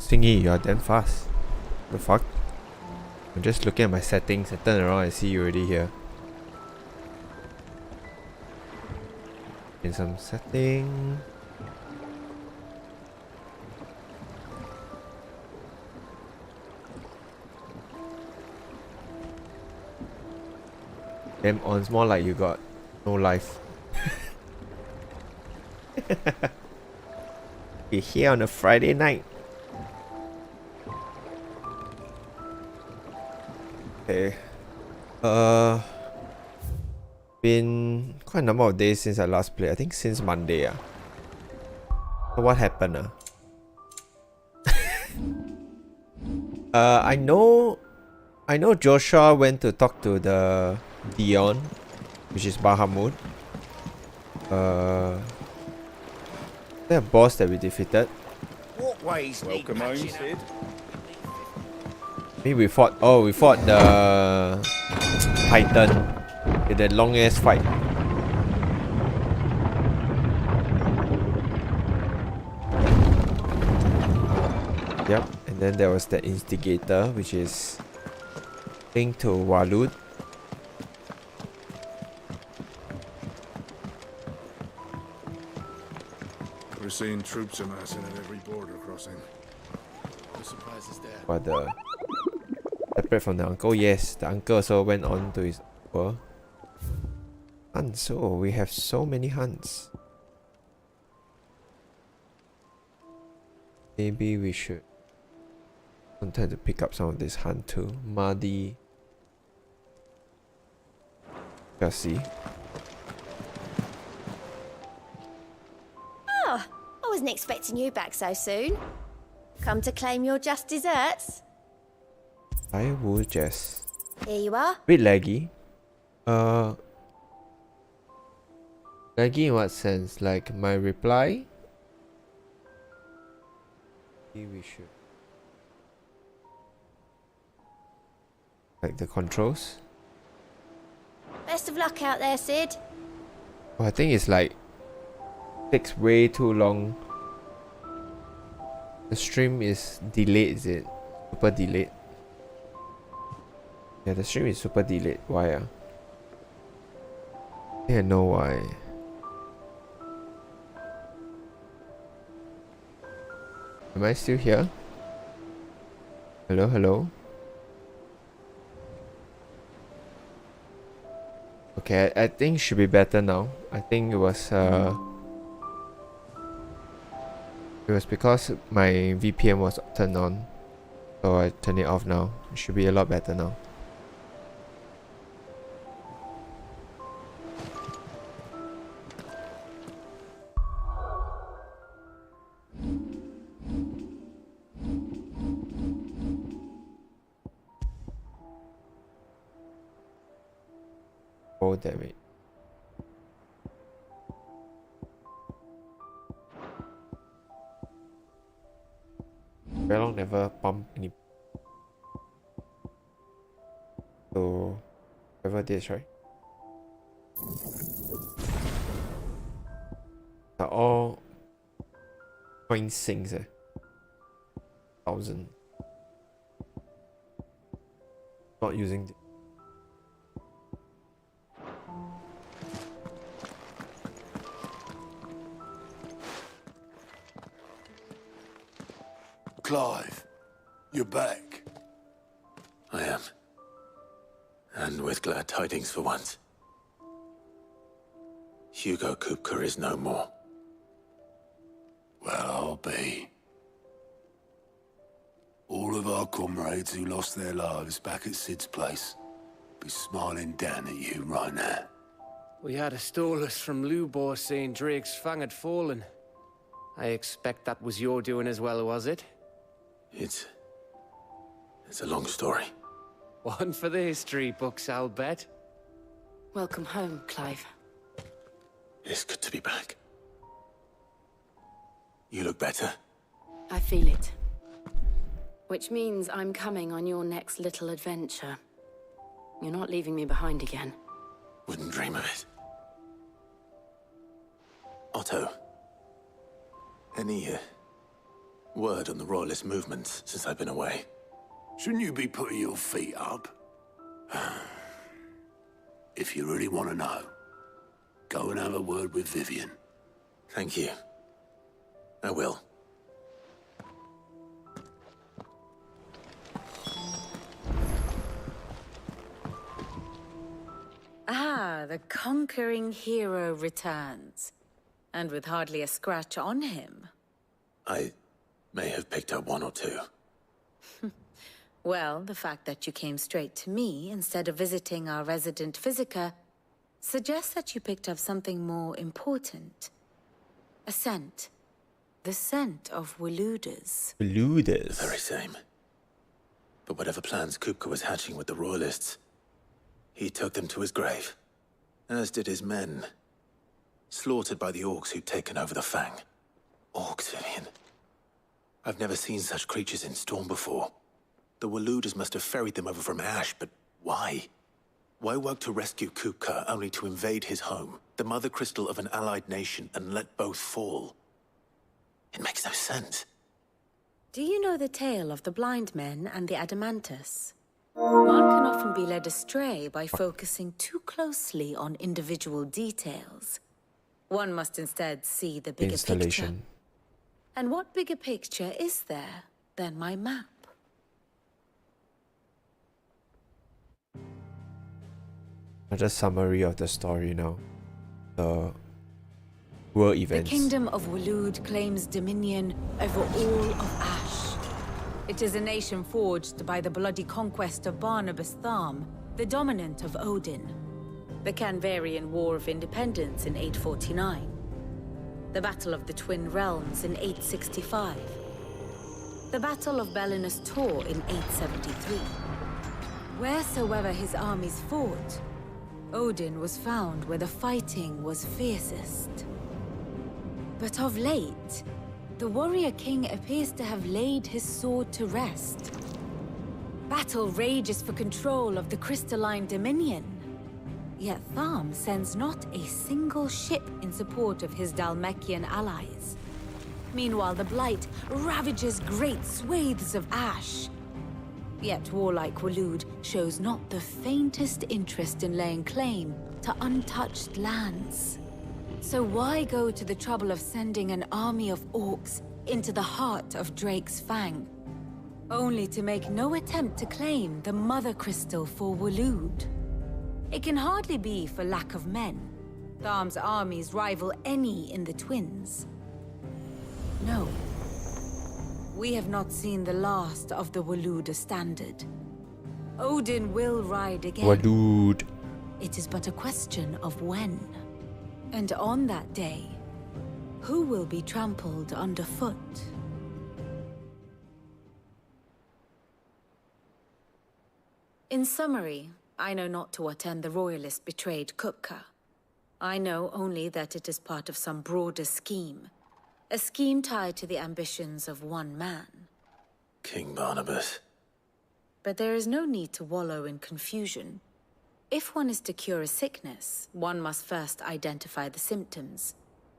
Thingy, you're damn fast. The fuck? I'm just looking at my settings. I turn around and see you already here. In some setting. Damn on, it's more like you got no life. You're here on a Friday night. Okay. Been quite a number of days since I last played. I think since Monday. So what happened? I know Joshua went to talk to the Dion, which is Bahamut. The boss that we defeated. Welcome home, Sid. Maybe we fought the Titan. The long ass fight. Yep, and then there was the instigator, which is linked to Walud. We're seeing troops amassing at every border crossing. No surprises there. But separate from the uncle, yes, the uncle also went on to his work. And so we have so many hunts. Maybe we should attempt to pick up some of this hunt too. Muddy. Just see. Oh, I wasn't expecting you back so soon. Come to claim your just desserts? I would just. Here you are. Bit laggy. Laggy in what sense? Like my reply? Maybe we should. Like the controls? Best of luck out there, Sid. Oh, I think it's like takes way too long. The stream is delayed, is it? Super delayed. Yeah, the stream is super delayed. Why? I think I know why. Am I still here? Hello, hello. Okay, I think it should be better now. I think it was because my VPN was turned on, so I turned it off now. It should be a lot better now. Oh, damn it. Very long never pump any. So, whatever this, right? They're all coin sinks, 1,000. Not using the Clive, you're back. I am. And with glad tidings for once. Hugo Kupka is no more. Well, I'll be. All of our comrades who lost their lives back at Sid's place be smiling down at you right now. We had a stolus from Lubor saying Drake's fang had fallen. I expect that was your doing as well, was it? It's a long story. One for the history books, I'll bet. Welcome home, Clive. It's good to be back. You look better. I feel it. Which means I'm coming on your next little adventure. You're not leaving me behind again. Wouldn't dream of it. Otto. word on the Royalist movements since I've been away. Shouldn't you be putting your feet up? If you really want to know, go and have a word with Vivian. Thank you. I will. Ah, the conquering hero returns. And with hardly a scratch on him. I may have picked up one or two. Well, the fact that you came straight to me instead of visiting our resident Physica suggests that you picked up something more important. A scent. The scent of Waludas. The Ludus. very same. But whatever plans Kupka was hatching with the Royalists, he took them to his grave. As did his men. Slaughtered by the orcs who'd taken over the Fang. Orcs, Vivian. I've never seen such creatures in Storm before. The Waludas must have ferried them over from Ash, but why? Why work to rescue Kupka only to invade his home, the mother crystal of an allied nation, and let both fall? It makes no sense. Do you know the tale of the blind men and the Adamantus? One can often be led astray by focusing too closely on individual details. One must instead see the bigger picture. Installation. And what bigger picture is there than my map? Another summary of the story now. The world The events. kingdom of Waloed claims dominion over all of Ash. It is a nation forged by the bloody conquest of Barnabas Tharm, the dominant of Odin. The Canvarian War of Independence in 849. The Battle of the Twin Realms in 865. The Battle of Belinus Tor in 873. Wheresoever his armies fought, Odin was found where the fighting was fiercest. But of late, the warrior king appears to have laid his sword to rest. Battle rages for control of the crystalline dominion. Yet Tharm sends not a single ship in support of his Dhalmekian allies. Meanwhile, the Blight ravages great swathes of Ash. Yet warlike Waloed shows not the faintest interest in laying claim to untouched lands. So why go to the trouble of sending an army of orcs into the heart of Drake's Fang, only to make no attempt to claim the Mother Crystal for Waloed? It can hardly be for lack of men. Tharm's armies rival any in the Twins. No. We have not seen the last of the Waluda standard. Odin will ride again. Waloed. It is but a question of when. And on that day, who will be trampled underfoot? In summary, I know not to what end the Royalists betrayed Kupka. I know only that it is part of some broader scheme. A scheme tied to the ambitions of one man. King Barnabas. But there is no need to wallow in confusion. If one is to cure a sickness, one must first identify the symptoms.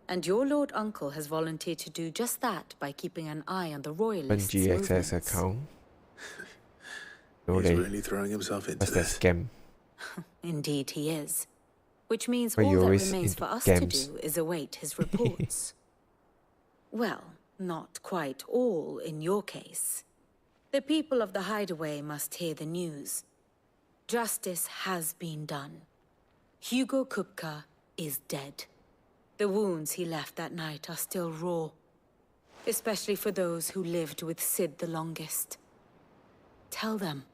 And your Lord Uncle has volunteered to do just that by keeping an eye on the Royalists' GXS movements. account. No, He's they. really throwing himself into That's that this. scam. Indeed he is. Which means Why all you that always remains into for us scams? to do is await his reports. Well, not quite all in your case. The people of the Hideaway must hear the news. Justice has been done. Hugo Kupka is dead. The wounds he left that night are still raw. Especially for those who lived with Sid the longest. Tell them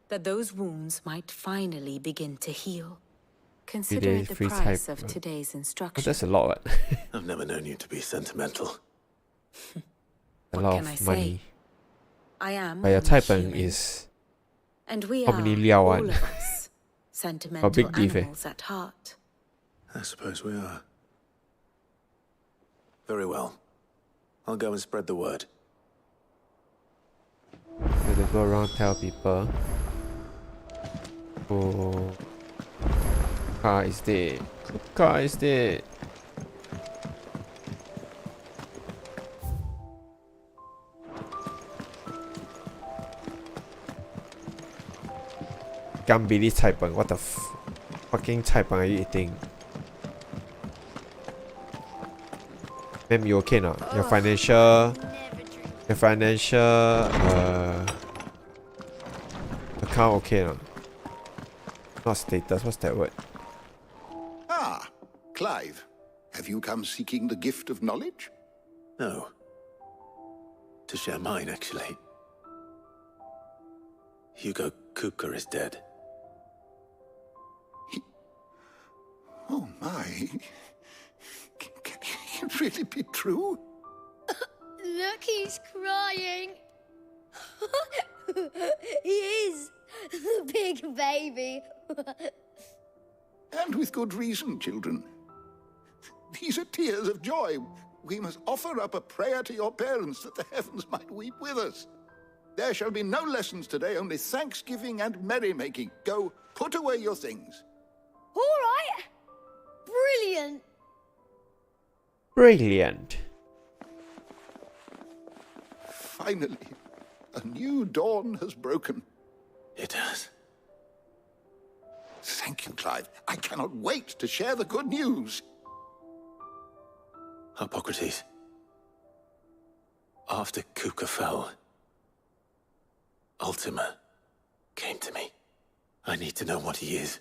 that those wounds might finally begin to heal. Consider it the free price type, of today's Oh, instruction. that's a lot. I've never known you to be sentimental. A What lot can I of say? money. I am But your only typing human. is And we how are, many liao all one? of us, sentimental big beef, eh? animals at heart. I suppose we are. Very well. I'll go and spread the word. So they go around tell people. Oh, car is dead. Car is dead. Gambili cai peng. What the fucking cai peng are you eating? Ma'am, you okay now? Your financial account okay now? Not status, what's that word? Ah, Clive. Have you come seeking the gift of knowledge? No. To share mine, actually. Hugo Kupka is dead. Oh my. Can it really be true? Look, he's crying. He is. The big baby. And with good reason, children. These are tears of joy. We must offer up a prayer to your parents that the heavens might weep with us. There shall be no lessons today, only thanksgiving and merrymaking. Go, put away your things. All right. Brilliant. Brilliant. Finally, a new dawn has broken. It has. Thank you, Clive. I cannot wait to share the good news. Hippocrates. After Kupka fell, Ultima came to me. I need to know what he is.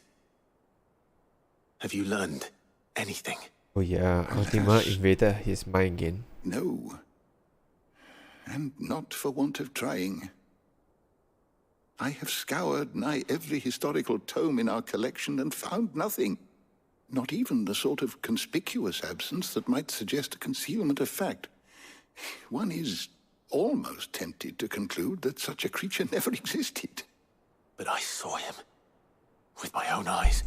Have you learned anything? Oh yeah, Ultima invaded his mind again. No. And not for want of trying. I have scoured nigh every historical tome in our collection and found nothing. Not even the sort of conspicuous absence that might suggest a concealment of fact. One is almost tempted to conclude that such a creature never existed. But I saw him. With my own eyes.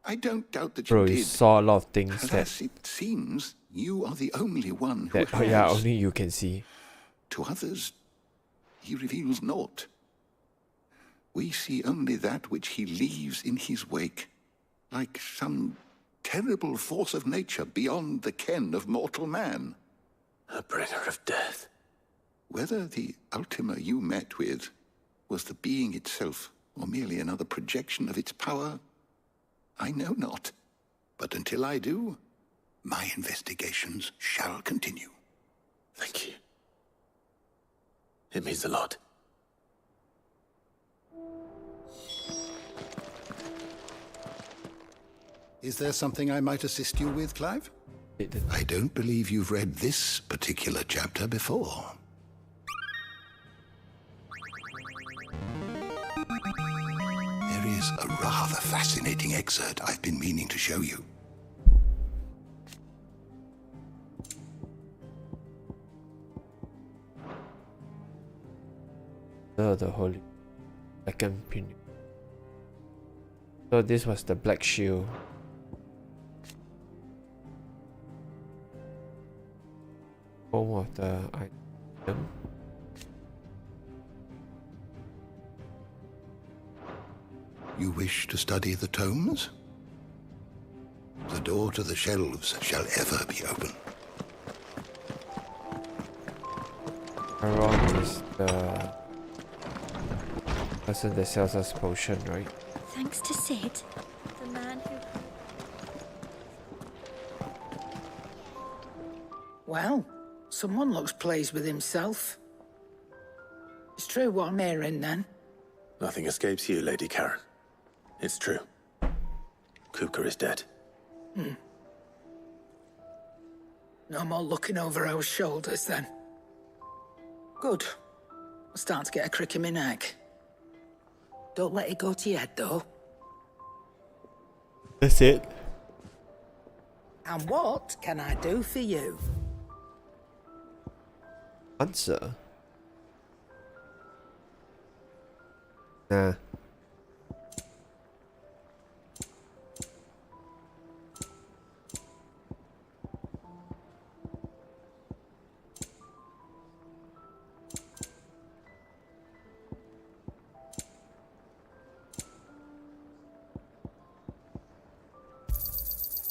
I don't doubt that you Bro, did. you saw a lot of things that, Alas, it seems you are the only one who that has. oh yeah, only you can see. To others, he reveals naught. We see only that which he leaves in his wake, like some terrible force of nature beyond the ken of mortal man. A bringer of death. Whether the Ultima you met with was the being itself, or merely another projection of its power, I know not. But until I do, my investigations shall continue. Thank you. It means a lot. Is there something I might assist you with, Clive? I don't believe you've read this particular chapter before. There is a rather fascinating excerpt I've been meaning to show you. The holy second pinion. So this was the black shield. Home of the item. You wish to study the tomes? The door to the shelves shall ever be open. Aron is the person that sells us potion, right? Thanks to Sid, the man who... Well, someone looks pleased with himself. It's true what I'm hearing, then. Nothing escapes you, Lady Karen. It's true. Kupka is dead. No more looking over our shoulders, then. Good. I'm starting to get a crick in my neck. Don't let it go to your head, though. That's it. And what can I do for you? Answer. Nah.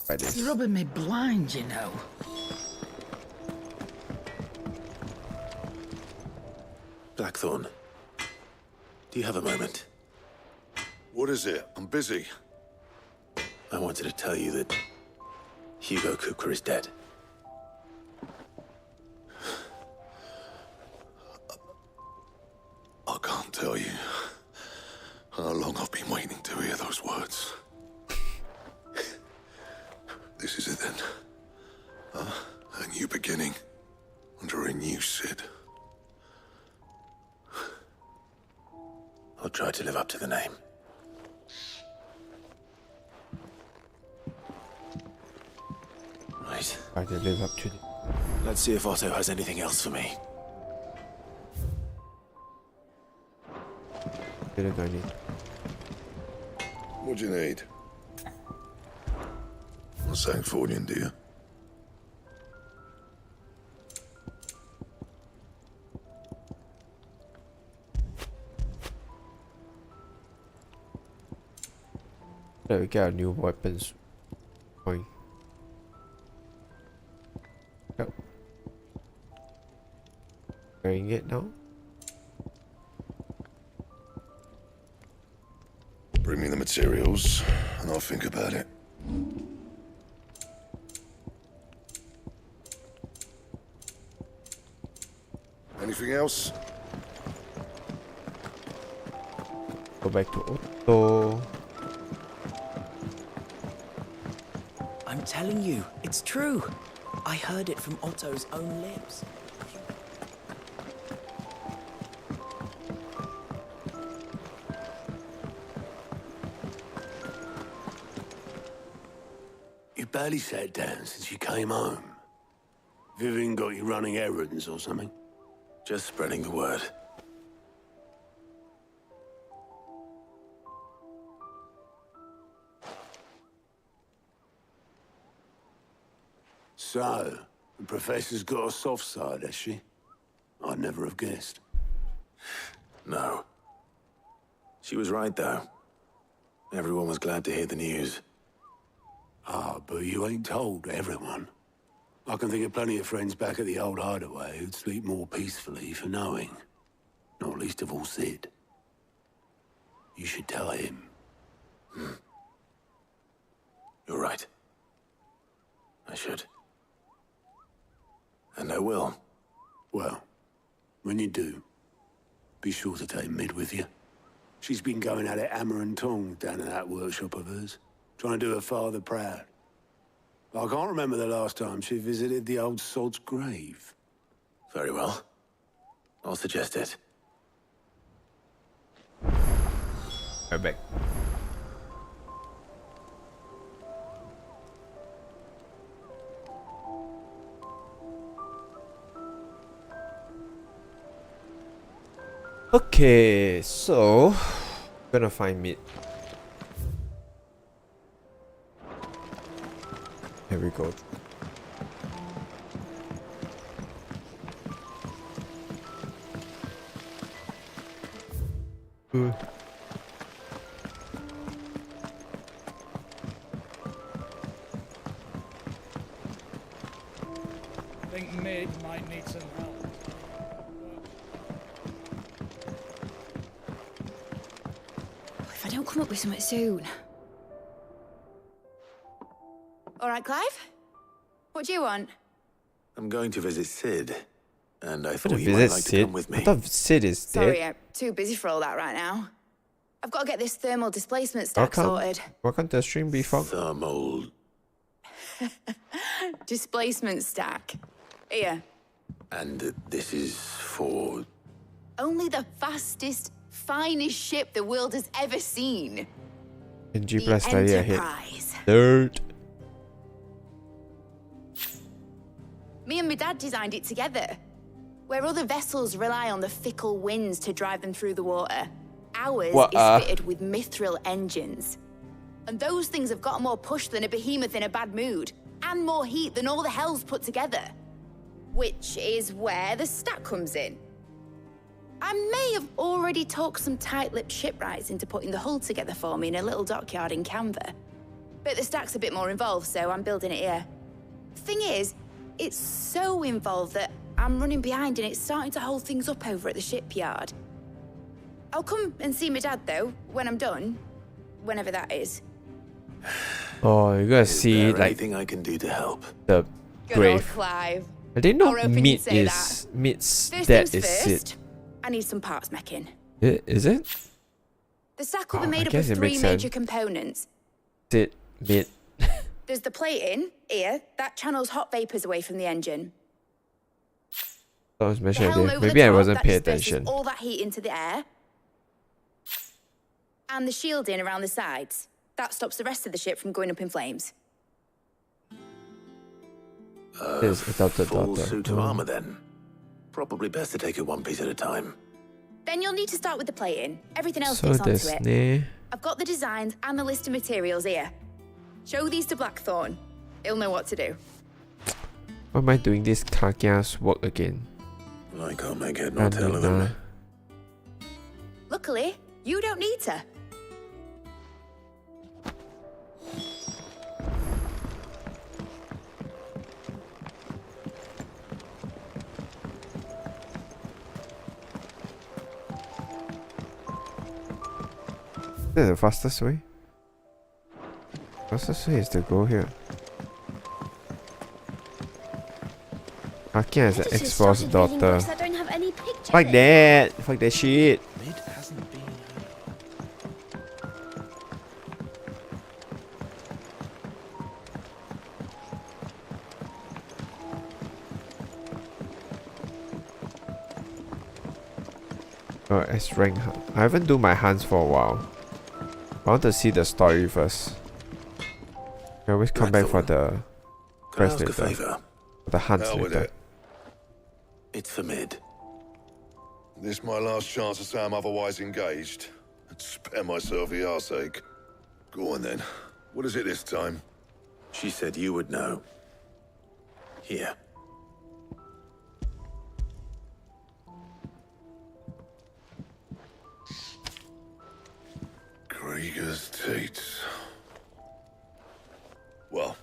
By this. You're rubbing me blind, you know. Blackthorn. Do you have a moment? What is it? I'm busy. I wanted to tell you that Hugo Kupka is dead. I can't tell you how long I've been waiting to hear those words. This is it then. A new beginning under a new Cid. I'll try to live up to the name. Right. Try to live up to the... Let's see if Otto has anything else for me. Didn't I need? What do you need? A Sancfordian, do you? There we go, new weapons. Point. Go. Wearing it now. Bring me the materials, and I'll think about it. Anything else? Go back to Otto. I'm telling you, it's true. I heard it from Otto's own lips. You barely sat down since you came home. Vivian got you running errands or something? Just spreading the word. So, the Professor's got a soft side, has she? I'd never have guessed. No. She was right, though. Everyone was glad to hear the news. Ah, but you ain't told everyone. I can think of plenty of friends back at the old hideaway who'd sleep more peacefully for knowing. Not least of all Cid. You should tell him. You're right. I should. And I will. Well, when you do, be sure to take Mid with you. She's been going at it hammer and tongs down in that workshop of hers, trying to do her father proud. I can't remember the last time she visited the old sod's grave. Very well. I'll suggest it. Right back. Okay, so gonna find meat. Here we go. I think Mid might need some help. If I don't come up with something soon. All right, Clive? What do you want? I'm going to visit Cid, and I Gonna thought you might visit like to Cid. come with I me. thought Cid is Sorry, dead. I'm too busy for all that right now. I've got to get this thermal displacement How stack come? sorted. Why can't the stream be fog? Thermal... Displacement stack. Here. And this is for... Only the fastest, finest ship the world has ever seen. In G The plus study ahead. Enterprise. Dirt. Me and my dad designed it together. Where other vessels rely on the fickle winds to drive them through the water, ours What, is fitted with mithril engines. And those things have got more push than a behemoth in a bad mood, and more heat than all the hells put together. Which is where the stack comes in. I may have already talked some tight-lipped shipwrights into putting the hull together for me in a little dockyard in Canva. But the stack's a bit more involved, so I'm building it here. Thing is, it's so involved that I'm running behind and it's starting to hold things up over at the shipyard. I'll come and see my dad, though, when I'm done. whenever that is. Oh, you gotta Is see there like anything I can do to help? the Good old grave. Clive. I didn't know I was hoping meat you'd say is meat's First dead things is first, it. I need some parts mecking. Is it? The sack will be Oh, I made up guess of it makes 3 major sense. components. Is it meat? There's the plating, here, that channels hot vapors away from the engine. I was The mentioning helm it. over Maybe the I top wasn't that paying disperses attention. all that heat into the air. And the shielding around the sides. That stops the rest of the ship from going up in flames. This adopted Full daughter. suit of Oh. armor then. Probably best to take it one piece at a time. Then you'll need to start with the plating. Everything else So fits onto this it. ne. I've got the designs and the list of materials here. Show these to Blackthorn. He'll know what to do. Why am I doing this Kakia's work again? I can't make head nor tail of him. Luckily, you don't need to. This is the fastest way. Fastest way is to go here. Kakia is the X-Force daughter. I don't have any pictures. Fuck that! Fuck that shit! Mid hasn't been. Oh, S rank. I haven't do my hunts for a while. I want to see the story first. I always come back for the Can I quest ask a later. favor? For the hunts Hell with later. it. It's for Mid. This my last chance to say I'm otherwise engaged. I'd spare myself the arseache. Go on then. What is it this time? She said you would know. Here. Krieger's Teats. Well,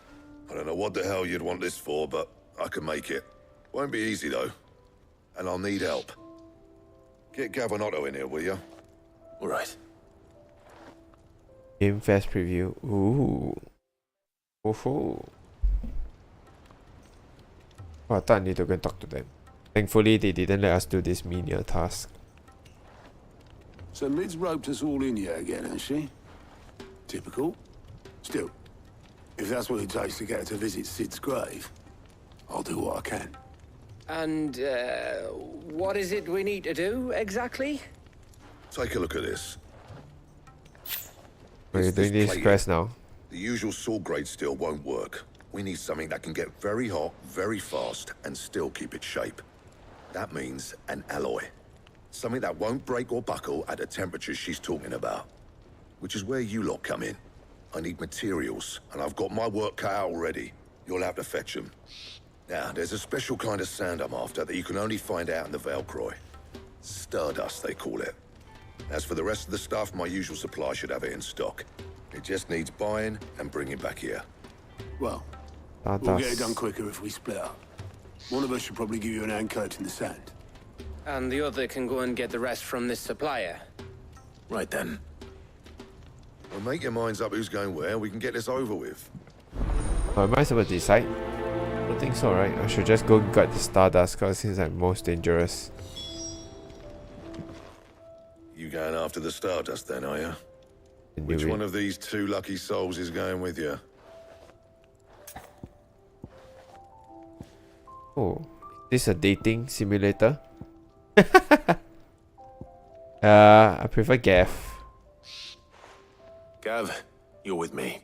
I don't know what the hell you'd want this for, but I can make it. Won't be easy though. And I'll need help. Get Gavin Otto in here, will you? All right. Game Fest preview. Ooh. Woohoo. Oh, I thought I need to go and talk to them. Thankfully, they didn't let us do this menial task. So Mid's roped us all in here again, has she? Typical. Still, if that's what it takes to get her to visit Sid's grave, I'll do what I can. And, what is it we need to do, exactly? Take a look at this. Are you It's doing this plating. quest now? The usual sword grade steel won't work. We need something that can get very hot, very fast, and still keep its shape. That means an alloy. Something that won't break or buckle at the temperatures she's talking about. Which is where you lot come in. I need materials, and I've got my work cut out already. You'll have to fetch them. Now, there's a special kind of sand I'm after that you can only find out in the Velcroy. Stardust, they call it. As for the rest of the stuff, my usual supply should have it in stock. It just needs buying and bringing back here. Well, we'll get it done quicker if we split up. One of us should probably give you an hand coat in the sand. And the other can go and get the rest from this supplier. Right then. Well, make your minds up who's going where, we can get this over with. Oh, am I supposed to decide? I don't think so, right? I should just go gut the Stardust because it seems like most dangerous. You going after the Stardust then, are you? I knew Which it. one of these two lucky souls is going with you? Oh, is this a dating simulator? I prefer Gav. Gav, you're with me.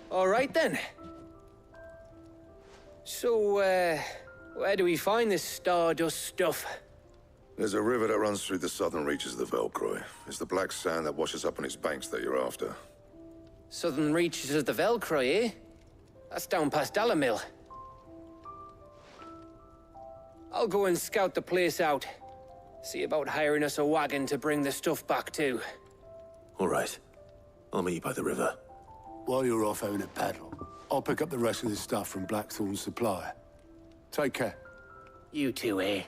All right then. So, where do we find this Stardust stuff? There's a river that runs through the southern reaches of the Velcroy. It's the black sand that washes up on its banks that you're after. Southern reaches of the Velcroy, eh? That's down past Dalamil. I'll go and scout the place out. See about hiring us a wagon to bring the stuff back to. All right. I'll meet you by the river. While you're off having a paddle, I'll pick up the rest of the stuff from Blackthorn's supplier. Take care. You two, eh?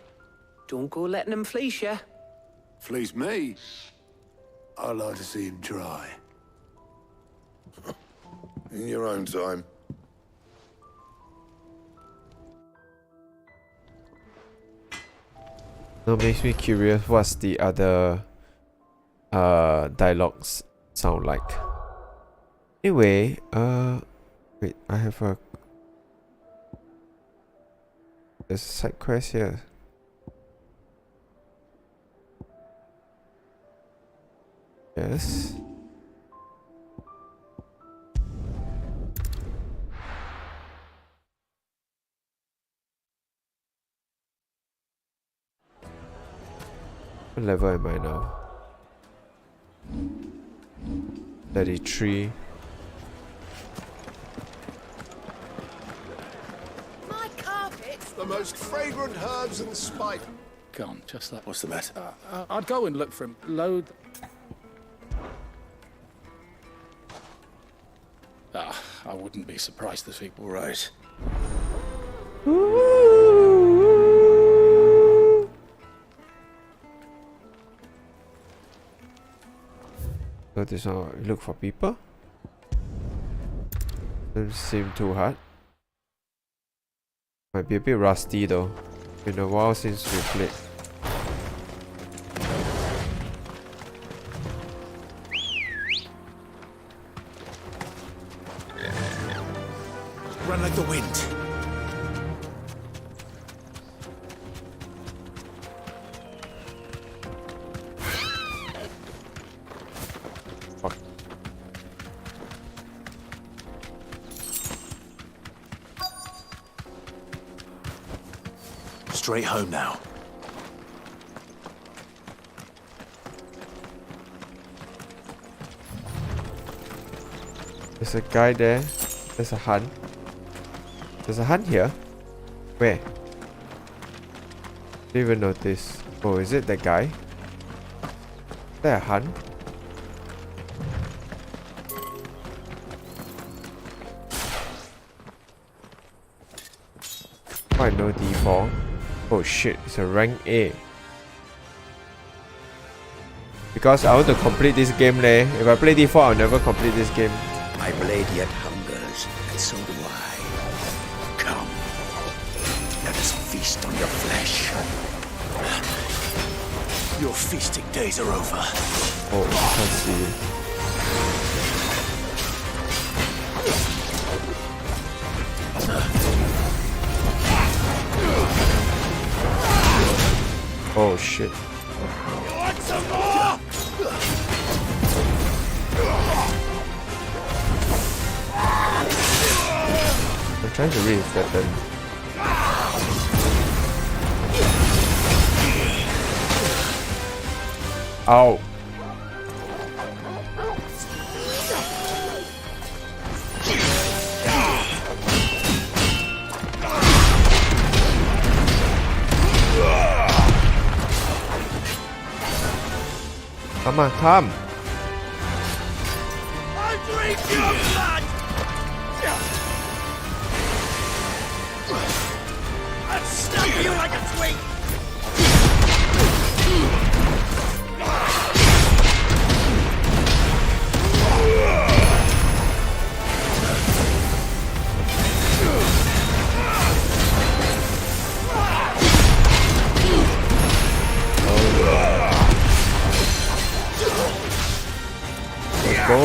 Don't go letting them fleece ya. Fleece me? I'd like to see him try. In your own time. Now makes me curious what's the other dialogues sound like. Anyway, wait, I have a there's a side quest here. Yes. What level am I now? 33. My carpets. The most fragrant herbs and spice. Gone, just that. What's the matter? I'd go and look for him. Load. I wouldn't be surprised if he. All right. So this one, look for people. Doesn't seem too hard. Might be a bit rusty though. Been a while since we played. Run like the wind. Fuck. Straight home now. There's a guy there. There's a hunt. There's a hunt here? Where? Didn't even notice. Oh, is it that guy? Is that a hunt? Oh, I know D4. Oh shit, it's a rank A. Because I want to complete this game leh. If I play D4, I'll never complete this game. My blade yet hungers, and so do I. Come, let us feast on your flesh. Your feasting days are over. Oh, I can't see. Oh shit. You want some more? I'm trying to read his weapon. Ow. Come on, come. I drink your blood! I'll stab you like a twig! Let's go.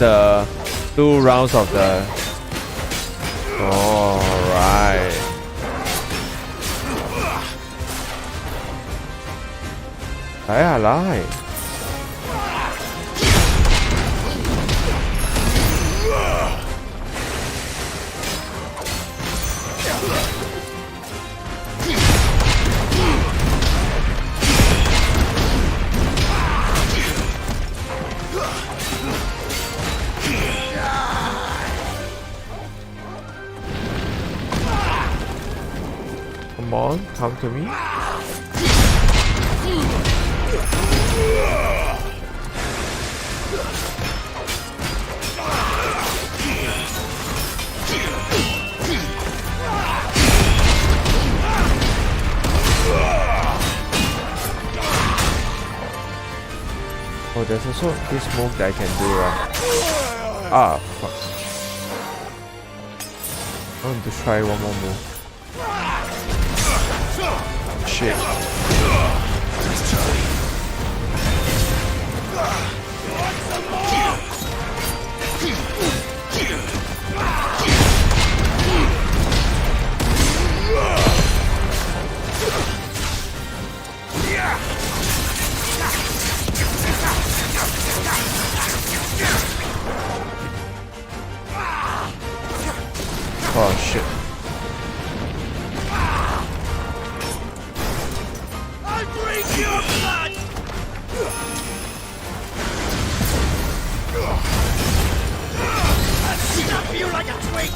the 2 rounds of the... Alright. I like. Come on, come to me. Oh, there's also this move that I can do, right? Ah, fuck. I want to try one more move. Shit. Oh shit. I'll drink your blood! I'll snap you like a twig!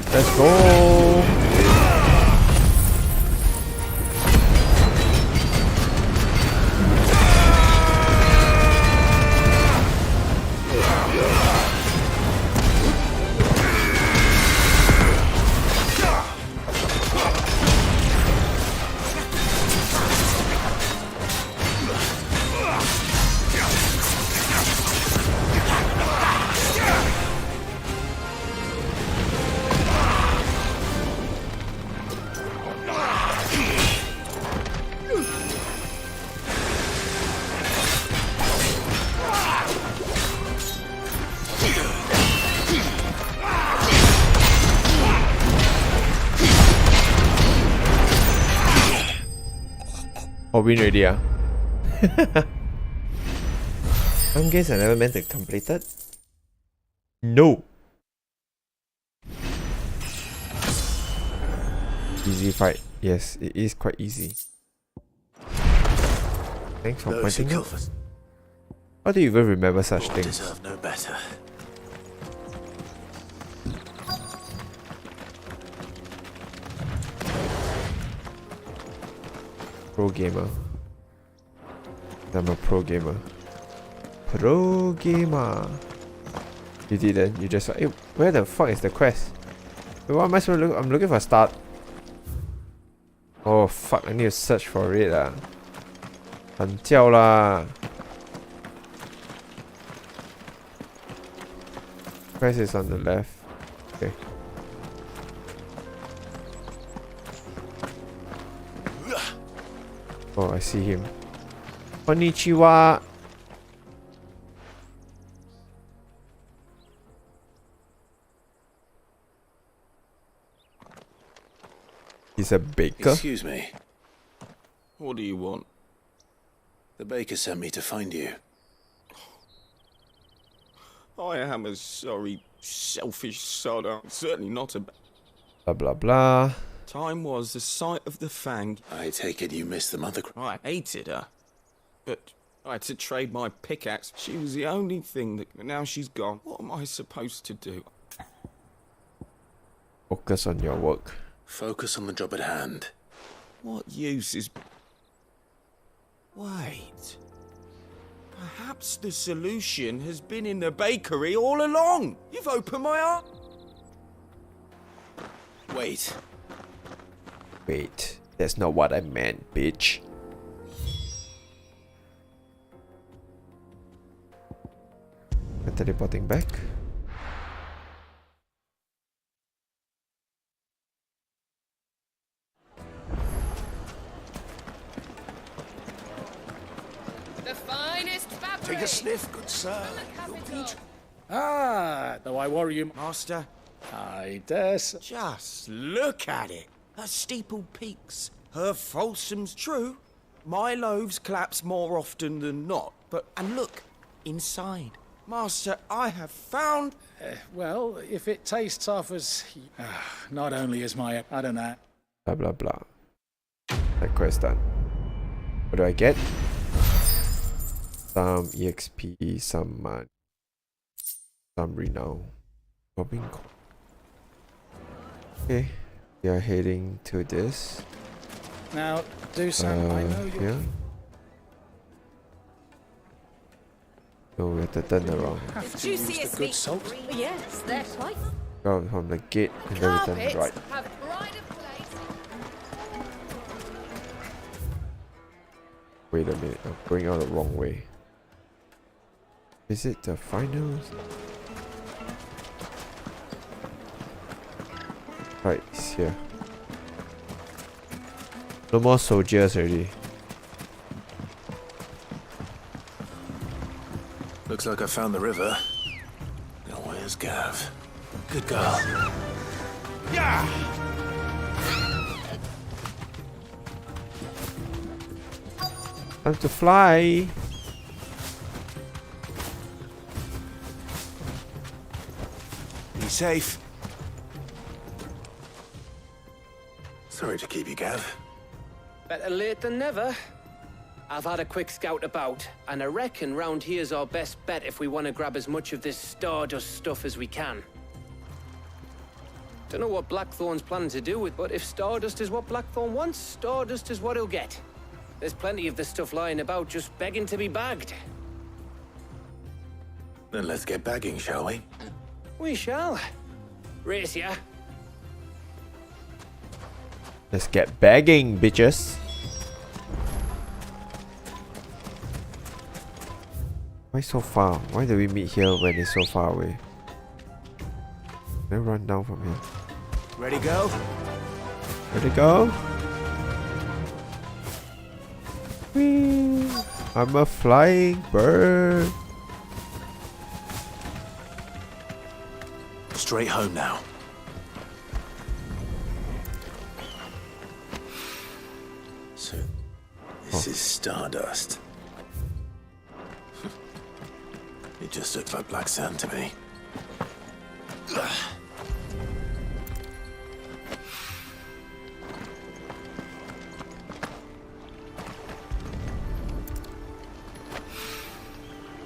Let's go. Oh, win already, ah. Some games I never meant to complete it. No. Easy fight. Yes, it is quite easy. Thanks for pointing out. How do you even remember such things? Deserve no better. Pro gamer. I'm a pro gamer. Pro gamer. You didn't. You just. Hey, where the fuck is the quest? Wait, what am I supposed to look? I'm looking for a start. Oh fuck! I need to search for it ah. 很叫啦. Quest is on the left. Okay. Oh, I see him. Konnichiwa. He's a baker. Excuse me. What do you want? The baker sent me to find you. I am a sorry, selfish sod. I'm certainly not a... Blah blah blah. Time was the sight of the Fang. I take it you missed the mother... I hated her. But I had to trade my pickaxe. She was the only thing that... Now she's gone. What am I supposed to do? Focus on your work. Focus on the job at hand. What use is... Wait. Perhaps the solution has been in the bakery all along. You've opened my heart. Wait. Wait, that's not what I meant, bitch. I'm teleporting back. The finest fabric. Take a sniff, good sir. Ah, though I worry you, Master, I dare say. just look at it. Her steepled peaks, her Folsom's true. My loaves collapse more often than not, and look, inside. Master, I have found... Well, if it tastes off as... not only is my... I don't know. Blah blah blah. That quest done. What do I get? Some EXP, some money, some renown. Robin. Okay, we are heading to this. Now, do some. I know you. Yeah. No, we have to turn around. Have to use the good salt. Yes, they're quite. Go from the gate and then we turn Carpets right. have pride of place. Wait a minute, I'm going out the wrong way. Is it the finals? Right, it's here. No more soldiers already. Looks like I found the river. Now where's Gav? Good girl. Yeah! Time to fly! Be safe. Sorry to keep you, Gav. Better late than never. I've had a quick scout about, and I reckon round here's our best bet if we want to grab as much of this Stardust stuff as we can. Don't know what Blackthorn's planning to do with, but if Stardust is what Blackthorn wants, Stardust is what he'll get. There's plenty of this stuff lying about, just begging to be bagged. Then let's get bagging, shall we? We shall. Race ya. Let's get bagging, bitches! Why so far? Why do we meet here when it's so far away? Let me run down from here. Ready, go? Ready, go? Whee! I'm a flying bird! Straight home now. So, this is Stardust. It just looked like black sand to me.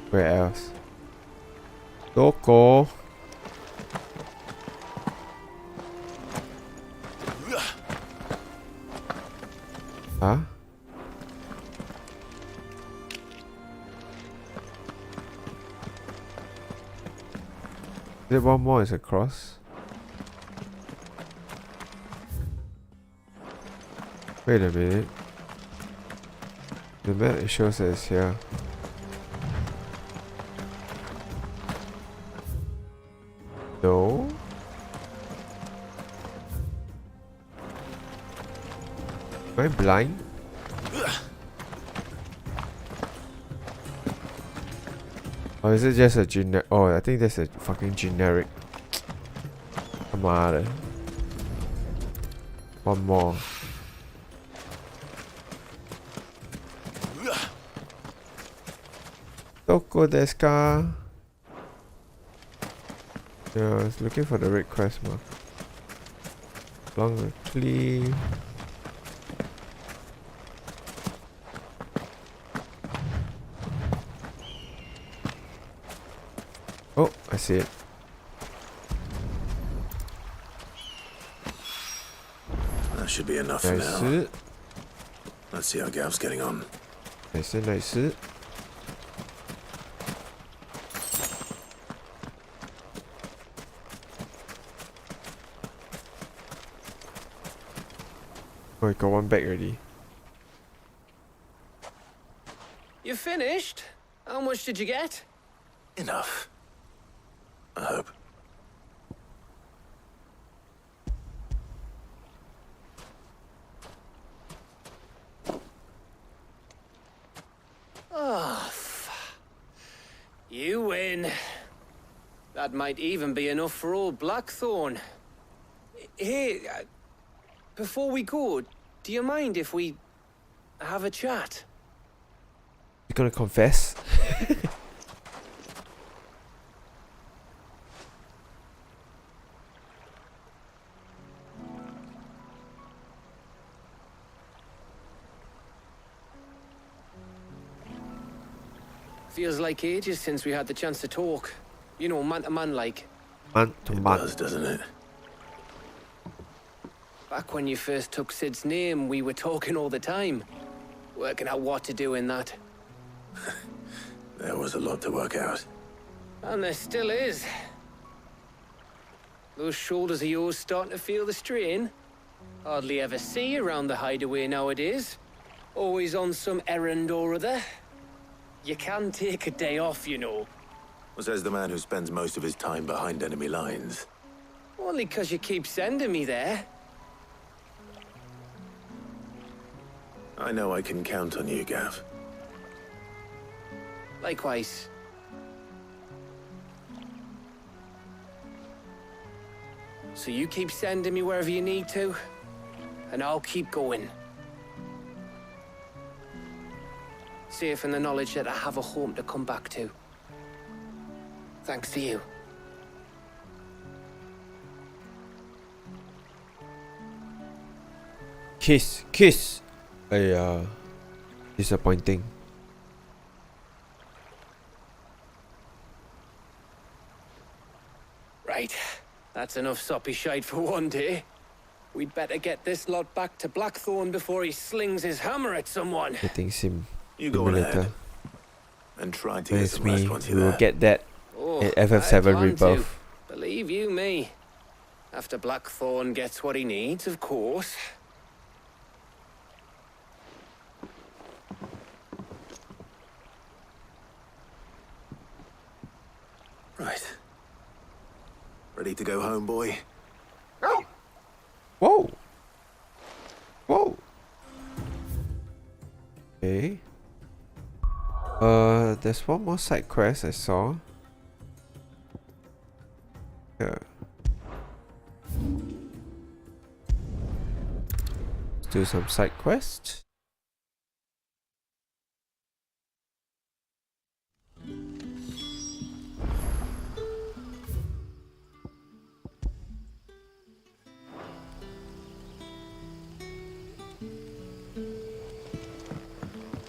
Where else? Doko! Huh? Is it one more is across? Wait a minute. The map it shows that it's here. No? Am I blind? Or is it just a generic? Oh, I think that's a fucking generic. Come on. One more. Doko desu ka? Yeah, I was looking for the red quest mark. Along the cliff. Oh, I see it. That should be enough for now. Nice. Let's see how Gav's getting on. Nice, nice. Oh, I got one back already. You finished? How much did you get? Enough. I hope. Oh, you win. That might even be enough for old Blackthorn. Hey, before we go, do you mind if we have a chat? You gonna confess? Feels like ages since we had the chance to talk. You know, man to man like. Man to man. It does, doesn't it? Back when you first took Sid's name, we were talking all the time. Working out what to do in that. There was a lot to work out. And there still is. Those shoulders of yours starting to feel the strain. Hardly ever see you around the hideaway nowadays. Always on some errand or other. You can take a day off, you know. Well, says the man who spends most of his time behind enemy lines. Only 'cause you keep sending me there. I know I can count on you, Gav. Likewise. So you keep sending me wherever you need to, and I'll keep going. Safe in the knowledge that I have a home to come back to. Thanks to you. Kiss, kiss. Disappointing. Right, that's enough soppy shite for one day. We'd better get this lot back to Blackthorn before he slings his hammer at someone. I think sim. You go ahead. And try to get It's some me. rest once We you're will there. get that Oh, at I FF7 plan Rebirth. to. Believe you me. After Blackthorn gets what he needs, of course. Right. Ready to go home, boy? Whoa! Whoa! Okay. There's one more side quest I saw. Yeah. Let's do some side quests.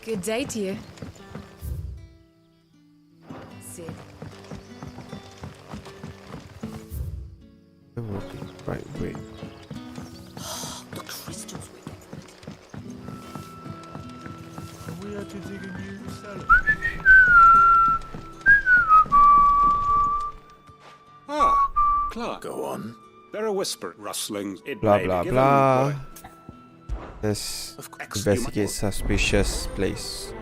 Good day to you. Sid. I'm working right way. The crystals we We had to dig a new cellar. Ah, Clark. Go on. There are whispered rustlings. It Blah may blah be given blah. by- Let's Excuse investigate me. suspicious place.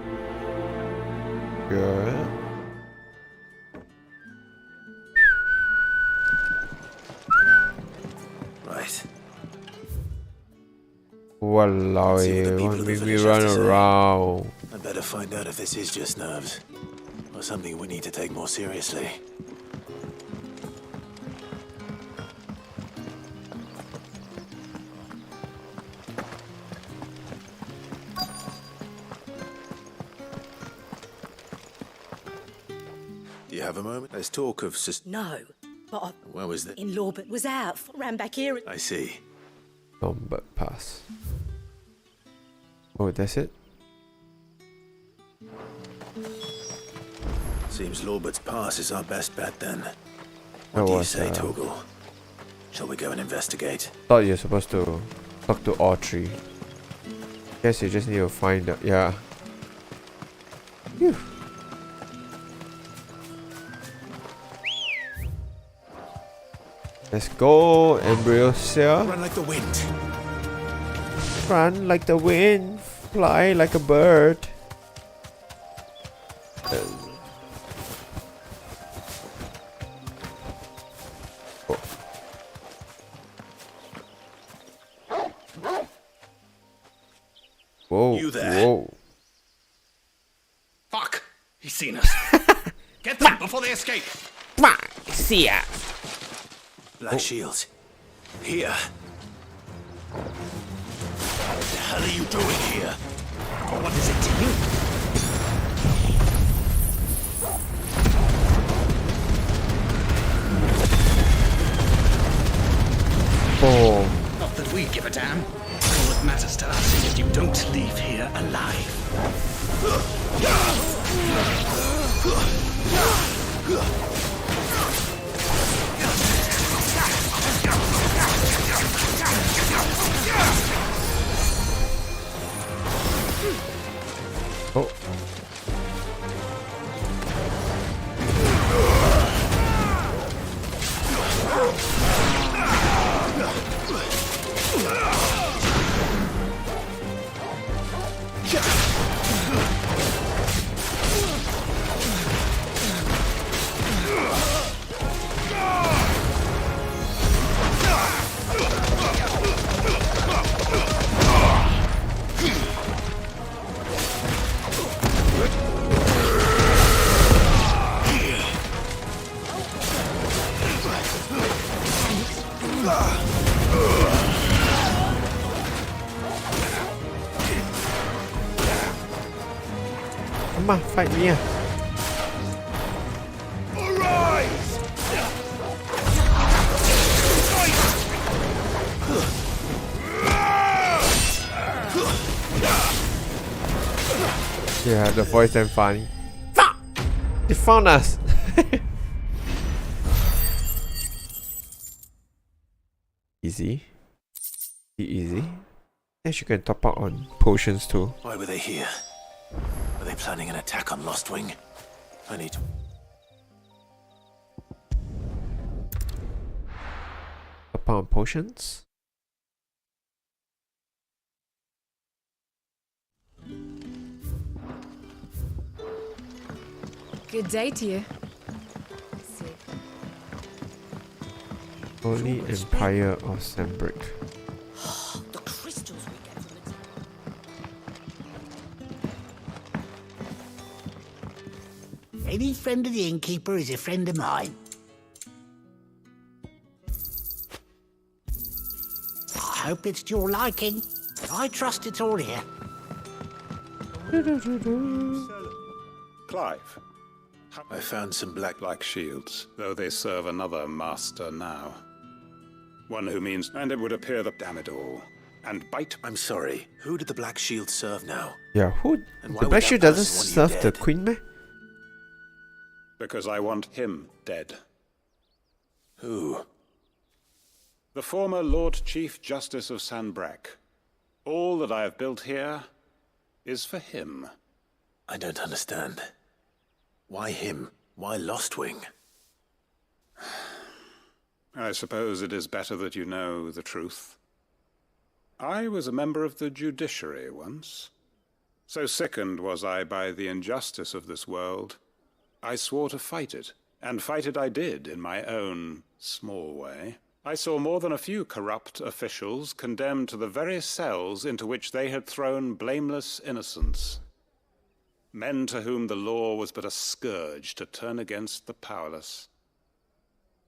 Good. Right. Walao, See what the you people want of me the to village run have to say. around. I better find out if this is just nerves. Or something we need to take more seriously. Do you have a moment? There's talk of No, but Where was the... in Lawbert was out, ran back here. I see. Lombard Pass. Oh, that's it? Seems Lawbert's Pass is our best bet then. That What do you was, say, Torgal? Shall we go and investigate? Thought you're supposed to talk to all three. Guess you just need to find out. Yeah. Phew. Let's go, Ambrosia. Run like the wind. Run like the wind, fly like a bird. Whoa, You there? whoa. Fuck! He's seen us. Get them before they escape. See ya. Black Shields. Here. What the hell are you doing here? Or what is it to you? Oh. Not that we give a damn. All that matters to us is that you don't leave here alive. Oh. Come on, fight me. Yeah, the voice damn funny. They found us. Easy. Easy. And you can top up on potions too. Why were they here? Were they planning an attack on Lostwing? I need to... Top up on potions. Good day to you. Holy Empire of Sandbreak. The crystals we get from it. Any friend of the innkeeper is a friend of mine. I hope it's to your liking. I trust it's all here. Clive. I found some black shields, though they serve another master now. One who means, and it would appear that damn it all. And bite. I'm sorry. Who did the Black Shield serve now? Yeah, who? And why The would Black that Shield doesn't person want you serve the dead? Queen, meh? Because I want him dead. Who? The former Lord Chief Justice of Sanbreque. All that I have built here is for him. I don't understand. Why him? Why Lostwing? I suppose it is better that you know the truth. I was a member of the judiciary once. So sickened was I by the injustice of this world, I swore to fight it, and fight it I did in my own small way. I saw more than a few corrupt officials condemned to the very cells into which they had thrown blameless innocents. Men to whom the law was but a scourge to turn against the powerless.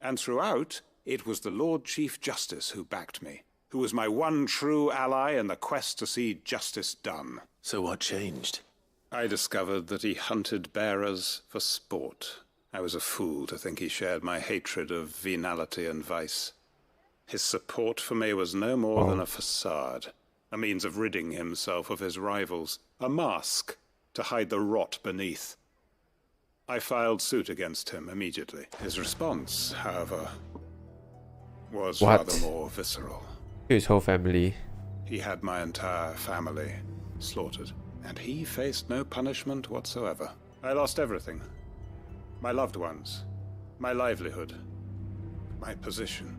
And throughout, it was the Lord Chief Justice who backed me, who was my one true ally in the quest to see justice done. So what changed? I discovered that he hunted bearers for sport. I was a fool to think he shared my hatred of venality and vice. His support for me was no more than a facade, a means of ridding himself of his rivals, a mask to hide the rot beneath. I filed suit against him immediately. His response, however, was rather more visceral. His whole family. He had my entire family slaughtered, and he faced no punishment whatsoever. I lost everything. My loved ones, my livelihood, my position.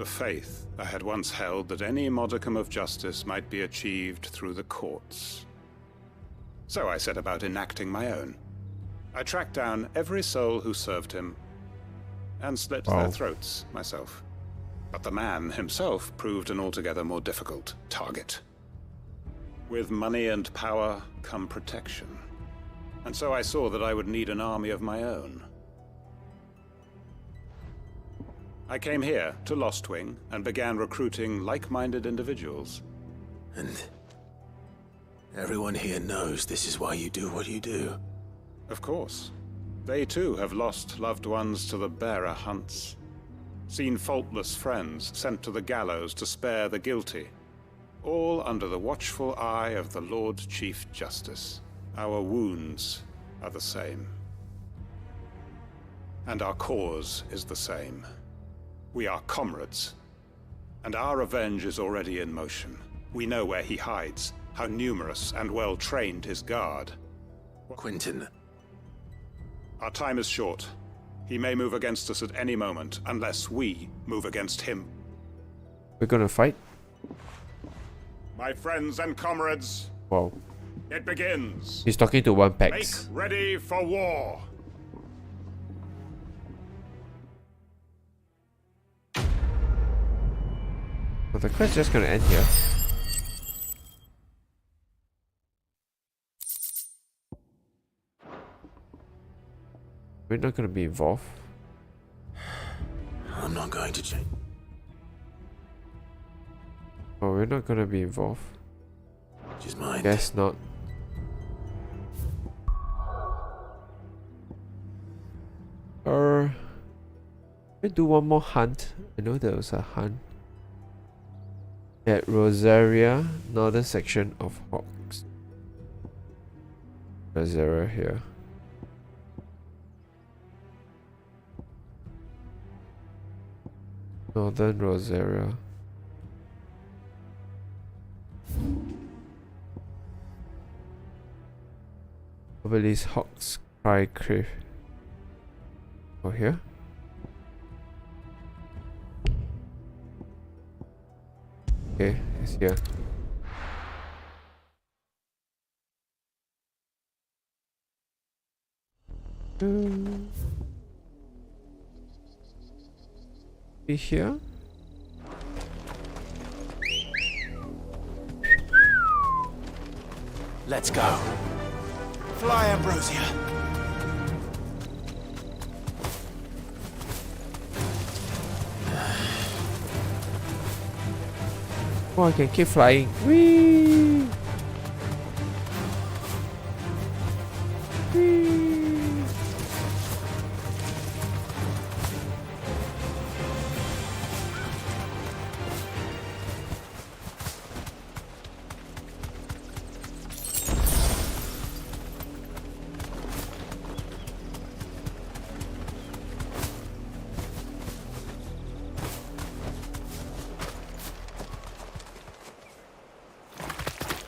The faith I had once held that any modicum of justice might be achieved through the courts. So I set about enacting my own. I tracked down every soul who served him and slit their throats myself. But the man himself proved an altogether more difficult target. With money and power come protection. And so I saw that I would need an army of my own. I came here to Lostwing and began recruiting like-minded individuals. And everyone here knows this is why you do what you do. Of course. They too have lost loved ones to the bearer hunts. Seen faultless friends sent to the gallows to spare the guilty. All under the watchful eye of the Lord Chief Justice. Our wounds are the same. And our cause is the same. We are comrades. And our revenge is already in motion. We know where he hides, how numerous and well-trained his guard. Quentin. Our time is short. He may move against us at any moment, unless we move against him. We're gonna fight? My friends and comrades, Wow. it begins. He's talking to one Make Pex. ready for war. Well, the quest's just gonna end here. We're not gonna be involved. I'm not going to change. Oh, we're not gonna be involved. Just mind. Guess not. We do one more hunt. I know there was a hunt at Rosaria, northern section of Hawks. Rosaria here. Northern Rosaria. Obelisk Hawks Cry Cliff. Oh, here? Okay, it's here. Be here? Let's go. Fly, Ambrosia. Oh, I can keep flying. Whee! Whee!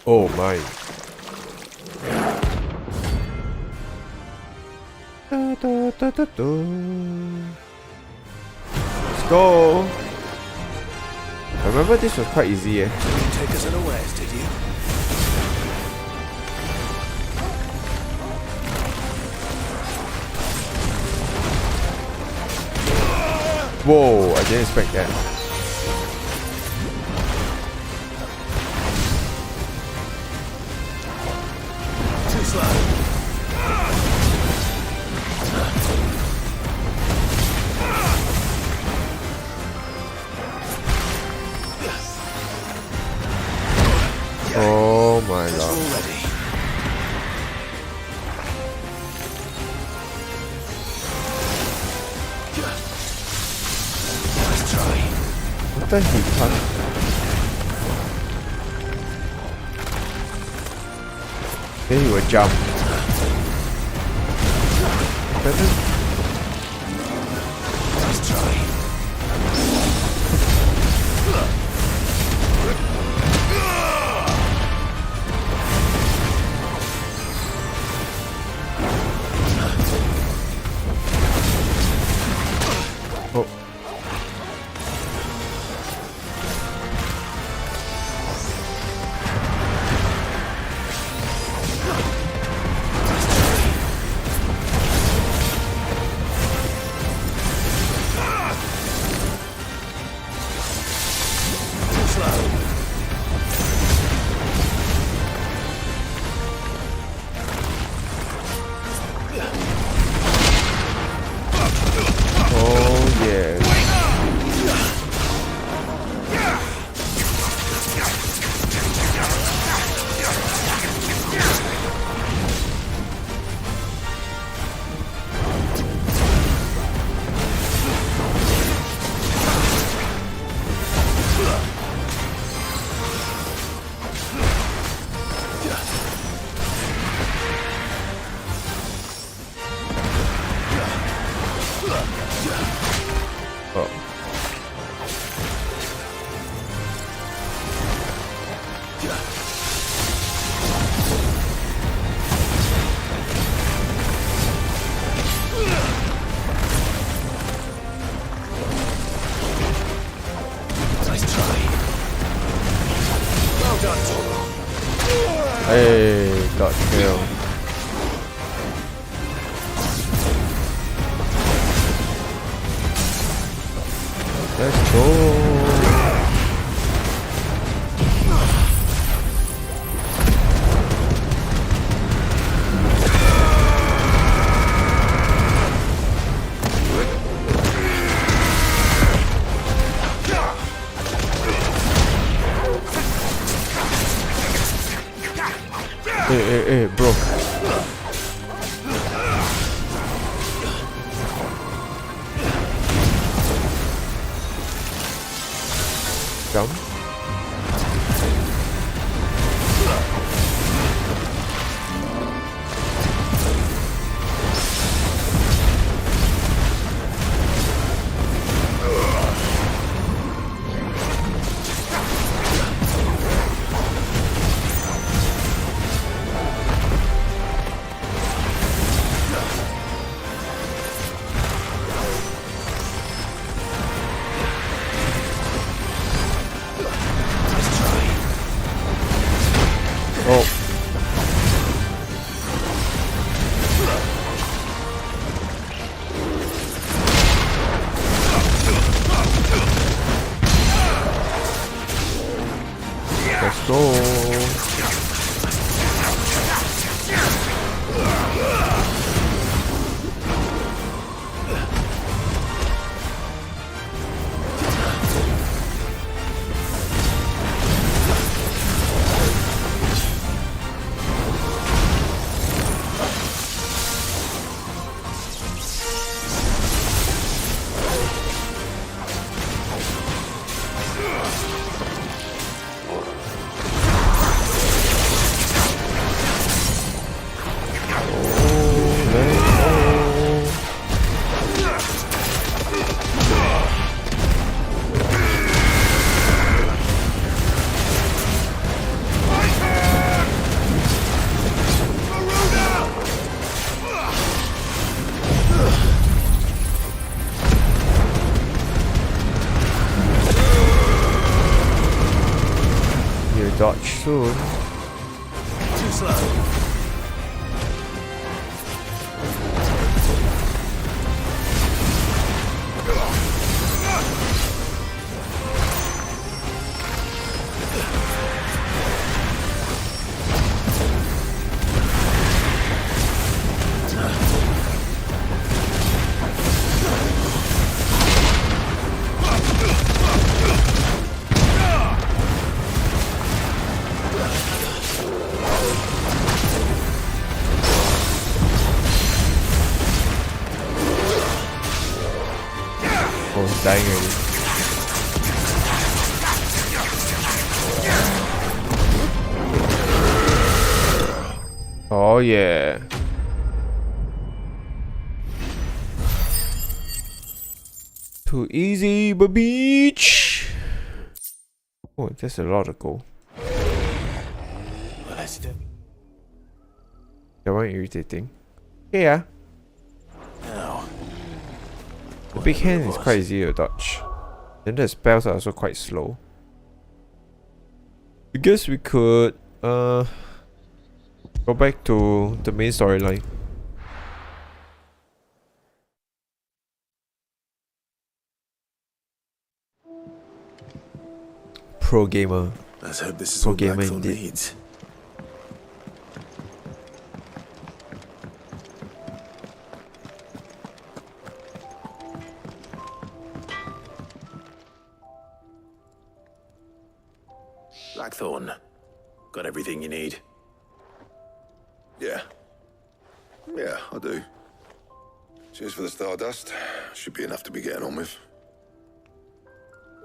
Oh my. Da, da, da, da, da. Let's go. I remember this was quite easy. You take us unawares, did you? Whoa, I didn't expect that. Oh my lord. What the heck? Then he will jump. Let's try. Oh. Hey, dodge fail. Let's go. Hey, bro. Jump. Let's go. Dodge soon. Too slow. Oh, he's dying already. Oh yeah. Too easy, beach. Oh, there's a lot of gold. Well, let's do. That one irritating. Yeah. Now. The big hand is quite easy to dodge. Then the spells are also quite slow. I guess we could go back to the main storyline. Pro gamer. Let's hope this is Pro all gamer Blackthorn indeed. needs. Blackthorn, got everything you need? Yeah. Yeah, I do. Cheers for the Stardust. Should be enough to be getting on with.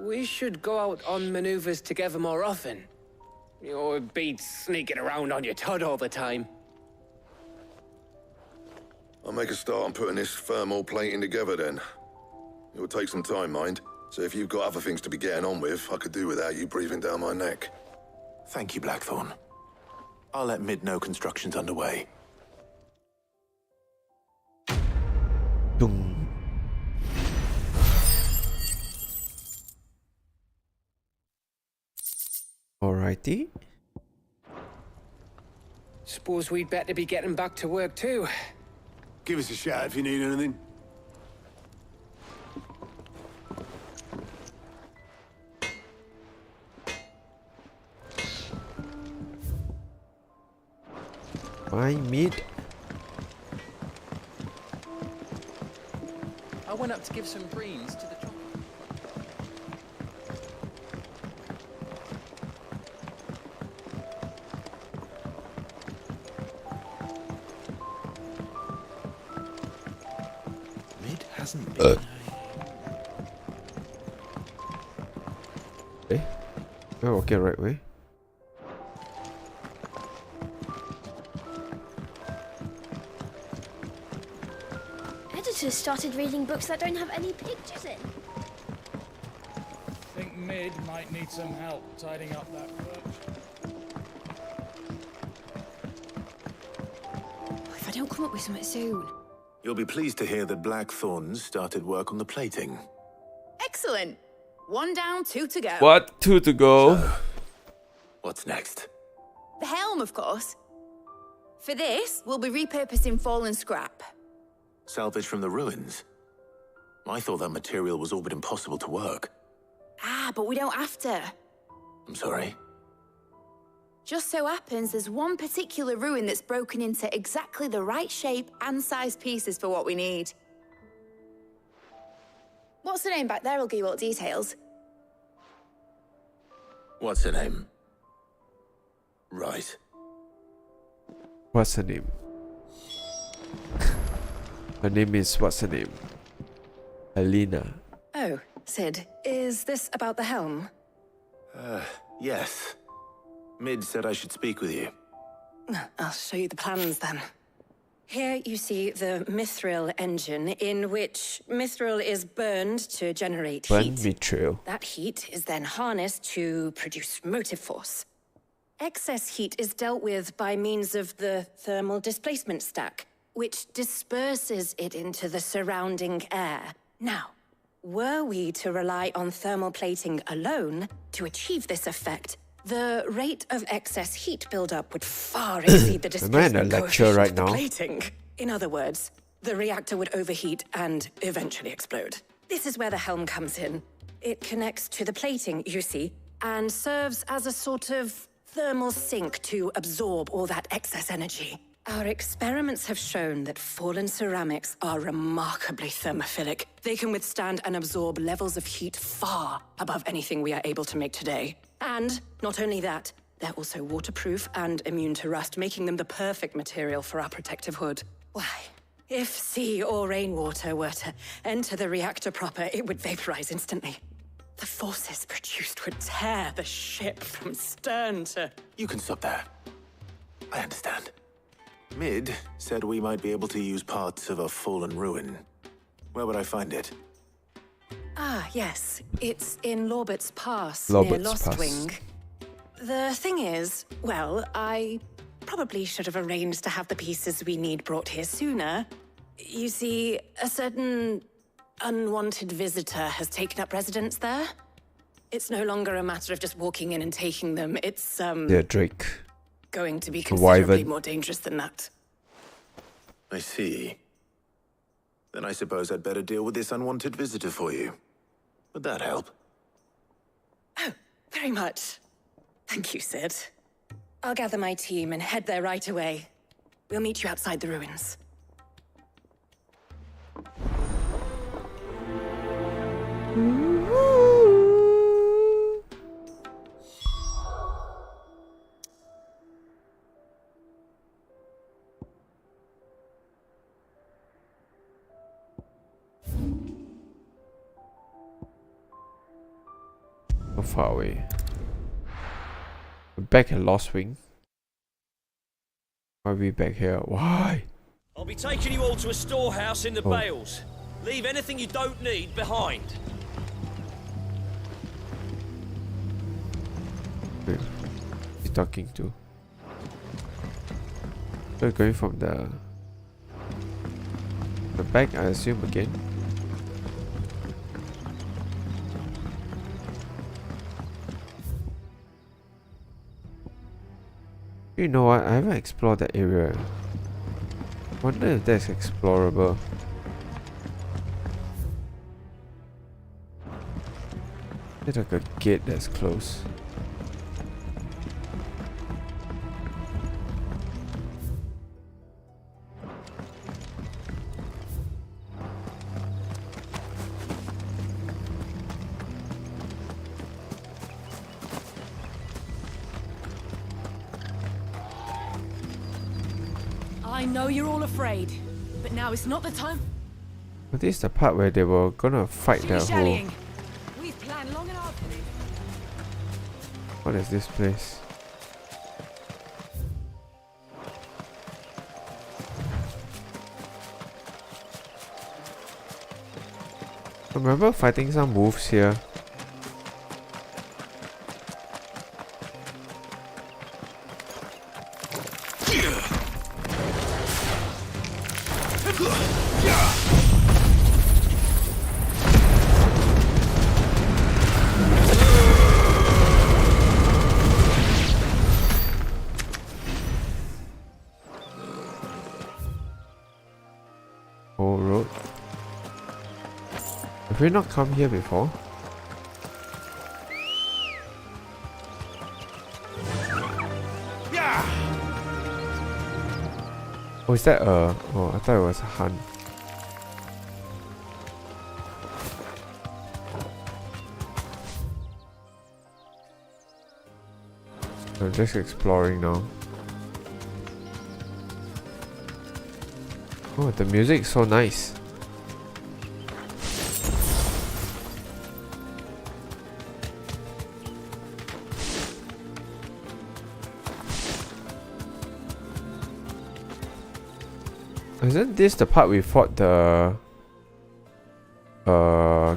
We should go out on maneuvers together more often. Or beat sneaking around on your Todd all the time. I'll make a start on putting this thermal plating together then. It will take some time, mind. So if you've got other things to be getting on with, I could do without you breathing down my neck. Thank you, Blackthorn. I'll let Mid know construction's underway. Dum. Alrighty. Suppose we'd better be getting back to work too. Give us a shout if you need anything. My meat. I went up to give some greens to the chopper. Mid hasn't been. Eh? Oh, okay, right way. Editors started reading books that don't have any pictures in. Think Mid might need some help tidying up that workshop. If I don't come up with something soon. You'll be pleased to hear that Blackthorn's started work on the plating. Excellent. 1 down, 2 to go. What? 2 to go. What's next? The helm, of course. For this, we'll be repurposing fallen scrap. Salvage from the ruins? I thought that material was all but impossible to work. Ah, but we don't have to. I'm sorry. Just so happens there's one particular ruin that's broken into exactly the right shape and size pieces for what we need. What's the name back there? I'll give you all the details. What's her name? Right. What's her name? Her name is, what's her name? Alina. Oh, Sid, is this about the helm? Yes. Mid said I should speak with you. I'll show you the plans then. Here you see the Mithril engine, in which Mithril is burned to generate heat. Mithril. That heat is then harnessed to produce motive force. Excess heat is dealt with by means of the thermal displacement stack, which disperses it into the surrounding air. Now, were we to rely on thermal plating alone to achieve this effect, the rate of excess heat buildup would far exceed the Am I in a displacement lecture coefficient right of the now? plating. In other words, the reactor would overheat and eventually explode. This is where the helm comes in. It connects to the plating, you see, and serves as a sort of thermal sink to absorb all that excess energy. Our experiments have shown that fallen ceramics are remarkably thermophilic. They can withstand and absorb levels of heat far above anything we are able to make today. And not only that, they're also waterproof and immune to rust, making them the perfect material for our protective hood. Why, if sea or rainwater were to enter the reactor proper, it would vaporize instantly. The forces produced would tear the ship from stern to... You can stop there. I understand. Mid said we might be able to use parts of a fallen ruin. Where would I find it? Ah, yes. It's in Lorbert's Pass, Lorbert's near Pass. Lostwing. The thing is, well, I probably should have arranged to have the pieces we need brought here sooner. You see, a certain unwanted visitor has taken up residence there. It's no longer a matter of just walking in and taking them. It's, Yeah, Drake. going to be The considerably Wyvern. more dangerous than that. I see. Then I suppose I'd better deal with this unwanted visitor for you. Would that help? Oh, very much. Thank you, Sid. I'll gather my team and head there right away. We'll meet you outside the ruins. How far away? We're back at Lost Wing. Why are we back here? Why? I'll be taking you all to a storehouse in the Oh. Bales. Leave anything you don't need behind. Wait, he's talking to. We're going from the back, I assume, again. You know what? I haven't explored that area. Wonder if that's explorable. There's like a gate that's closed. I know you're all afraid, but now is not the time. But this is the part where they were gonna fight that whole... Shilly-shallying. We've planned long and hard for this. What is this place? I remember fighting some wolves here. Old road. Have we not come here before? Oh, is that a... Oh, I thought it was a hunt. I'm just exploring now. Oh, the music's so nice. Isn't this the part we fought the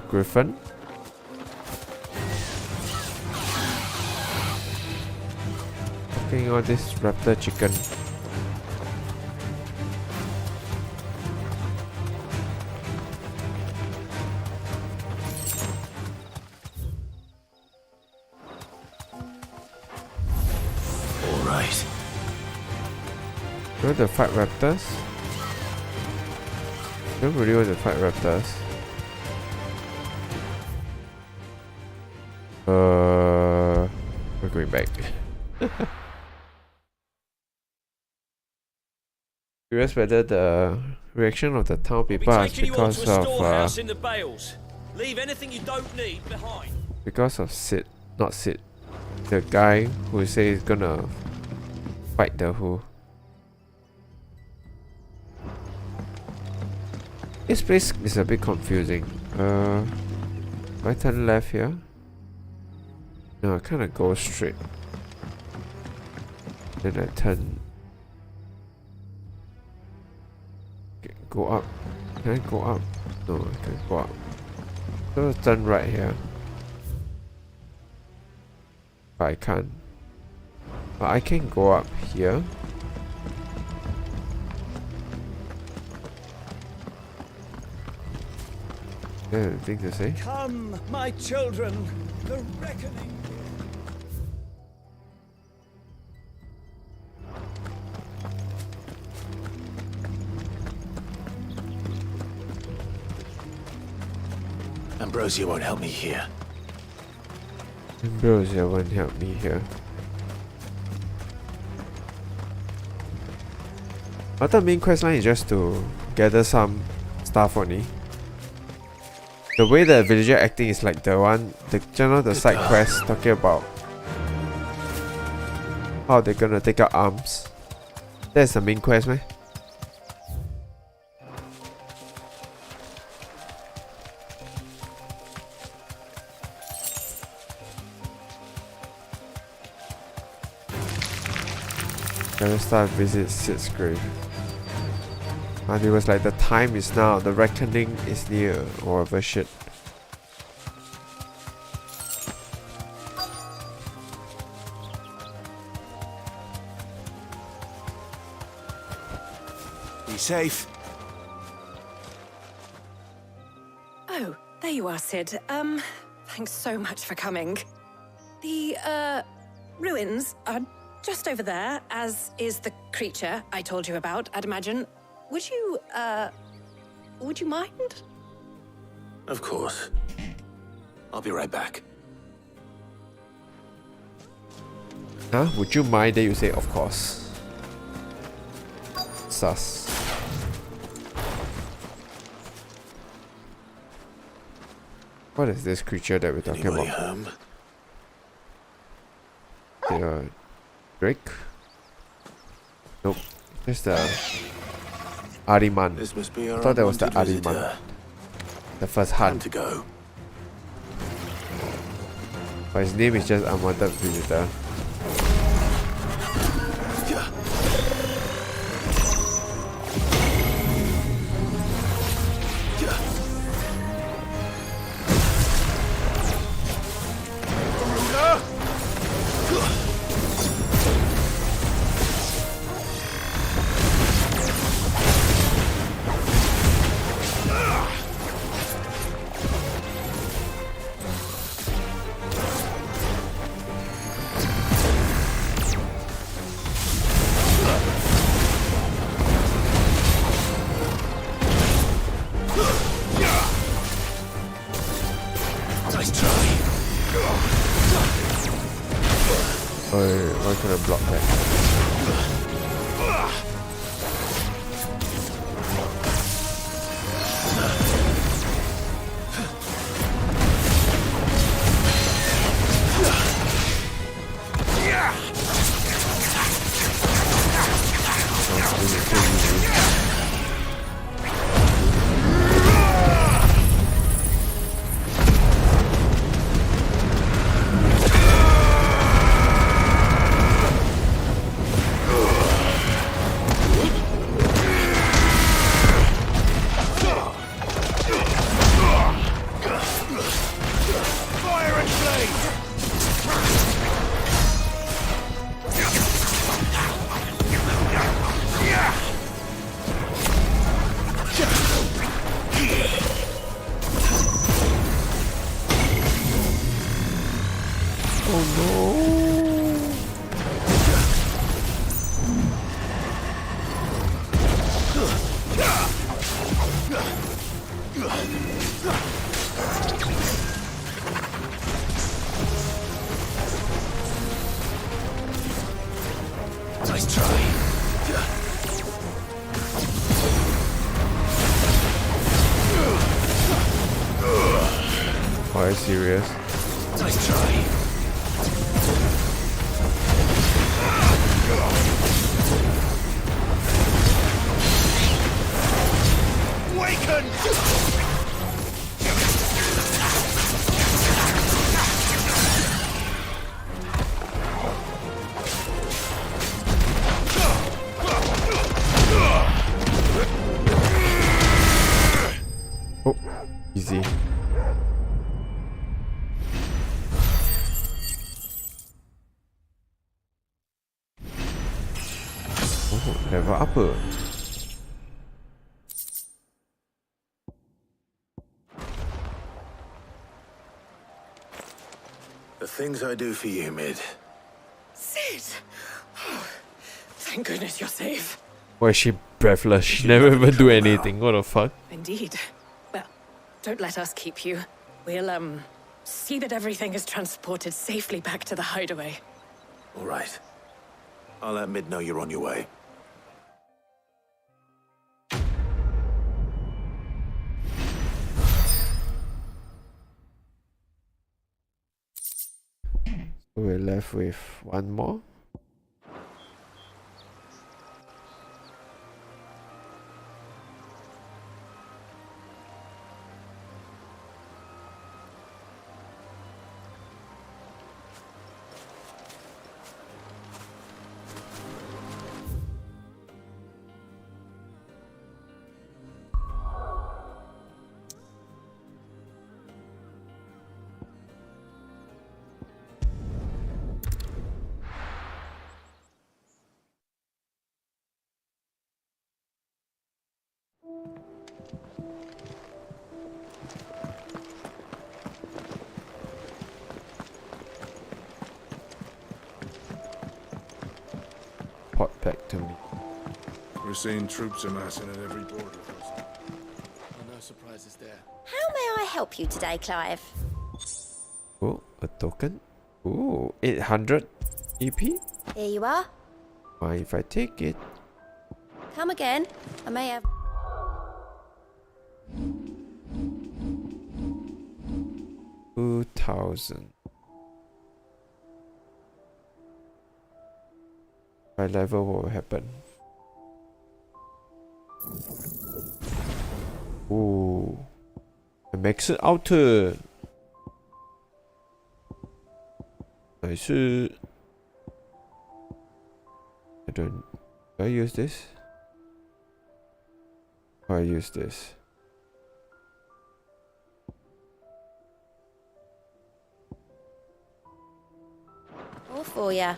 griffin? Fucking all this raptor chicken. Alright. You want to fight raptors? I don't really want to fight raptors. We're going back. Curious whether the reaction of the town people is because of in the bales. Leave anything you don't need behind. because of Sid, not Sid, the guy who says he's gonna fight the who. This place is a bit confusing. I turn left here? No, I kinda go straight. Then I turn. Okay, go up. Can I go up? No, I can go up. So turn right here. But I can't. But I can go up here. Anything to say? Come, my children, the reckoning. Ambrosia won't help me here. Ambrosia won't help me here. I thought main quest line is just to gather some stuff only. The way the villager acting is like the one, the side quest talking about how they're gonna take out arms. That's the main quest, man. Star visits Sid's grave. And it was like the time is now, the reckoning is near, or whatever shit. Be safe. Oh, there you are, Sid. Thanks so much for coming. The, ruins are just over there, as is the creature I told you about, I'd imagine. Would you mind? Of course. I'll be right back. Huh? Would you mind? Then you say, of course. Sus. What is this creature that we're talking Anybody about? home? Drake? Nope. Just the Ariman. This must be our I thought that was the unwanted Ariman. visitor. The first Time hunt. to go. But his name is just Unwanted Visitor. Nice try. Oh, why can't I block that? Nice try. Are you serious? Nice try. Oh, easy. Oh, level upper. The things I do for you, Mid. Sid! Oh, thank goodness you're safe. Why is she breathless? She never even do anything. What the fuck? Indeed. Well, don't let us keep you. We'll, see that everything is transported safely back to the hideaway. All right. I'll let Mid know you're on your way. So we're left with one more. Tommy. We're seeing troops amassing at every border post. No surprises there. How may I help you today, Clive? Oh, a token. Oh, 800 EP. Here you are. Mind if I take it? Come again. I may have... 2,000. By level, what will happen? Ooh. A Maxen Outer. Nice. Do I use this? I use this. All for ya.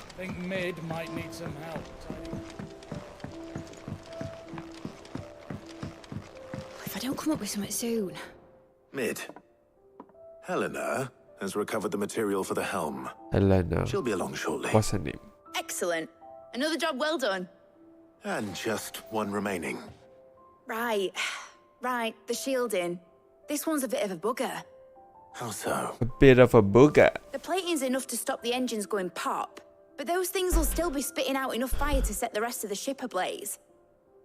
I think Mid might need some help. If I don't come up with something soon. Mid. Helena has recovered the material for the helm. Helena. She'll be along shortly. What's her name? Excellent. Another job well done. And just one remaining. Right. Right, the shielding. This one's a bit of a bugger. How so? A bit of a booger. The plating's enough to stop the engines going pop, but those things will still be spitting out enough fire to set the rest of the ship ablaze.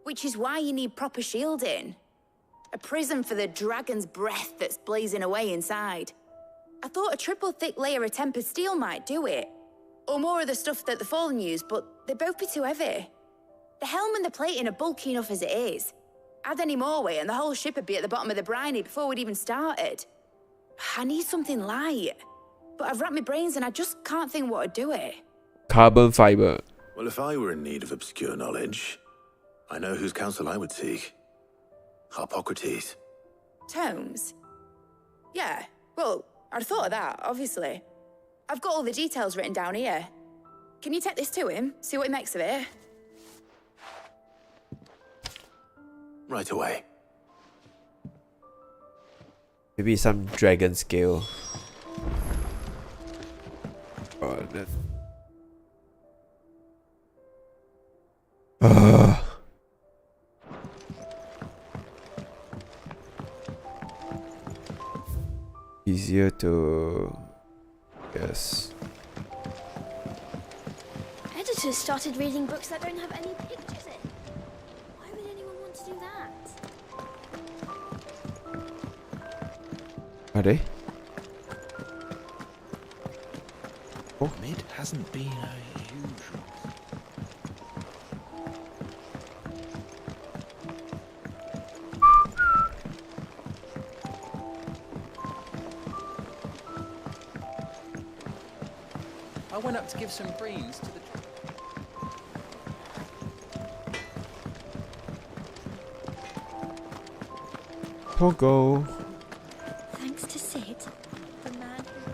Which is why you need proper shielding. A prison for the dragon's breath that's blazing away inside. I thought a triple thick layer of tempered steel might do it. Or more of the stuff that the Fallen use, but they'd both be too heavy. The helm and the plating are bulky enough as it is. Add any more weight and the whole ship would be at the bottom of the briny before we'd even started. I need something light. But I've racked my brains and I just can't think what would do it. Carbon fiber. Well, if I were in need of obscure knowledge, I know whose counsel I would seek. Harpocrates. Tomes? Yeah, well, I'd thought of that, obviously. I've got all the details written down here. Can you take this to him, see what he makes of it? Right away. Maybe some dragon scale. Oh, that. Easier to... Yes. Editors started reading books that don't have any pictures in. Why would anyone want to do that? Are they? Oh. Mid hasn't been a usual. I went up to give some greens to the... Pogo. Thanks to Sid, the man who...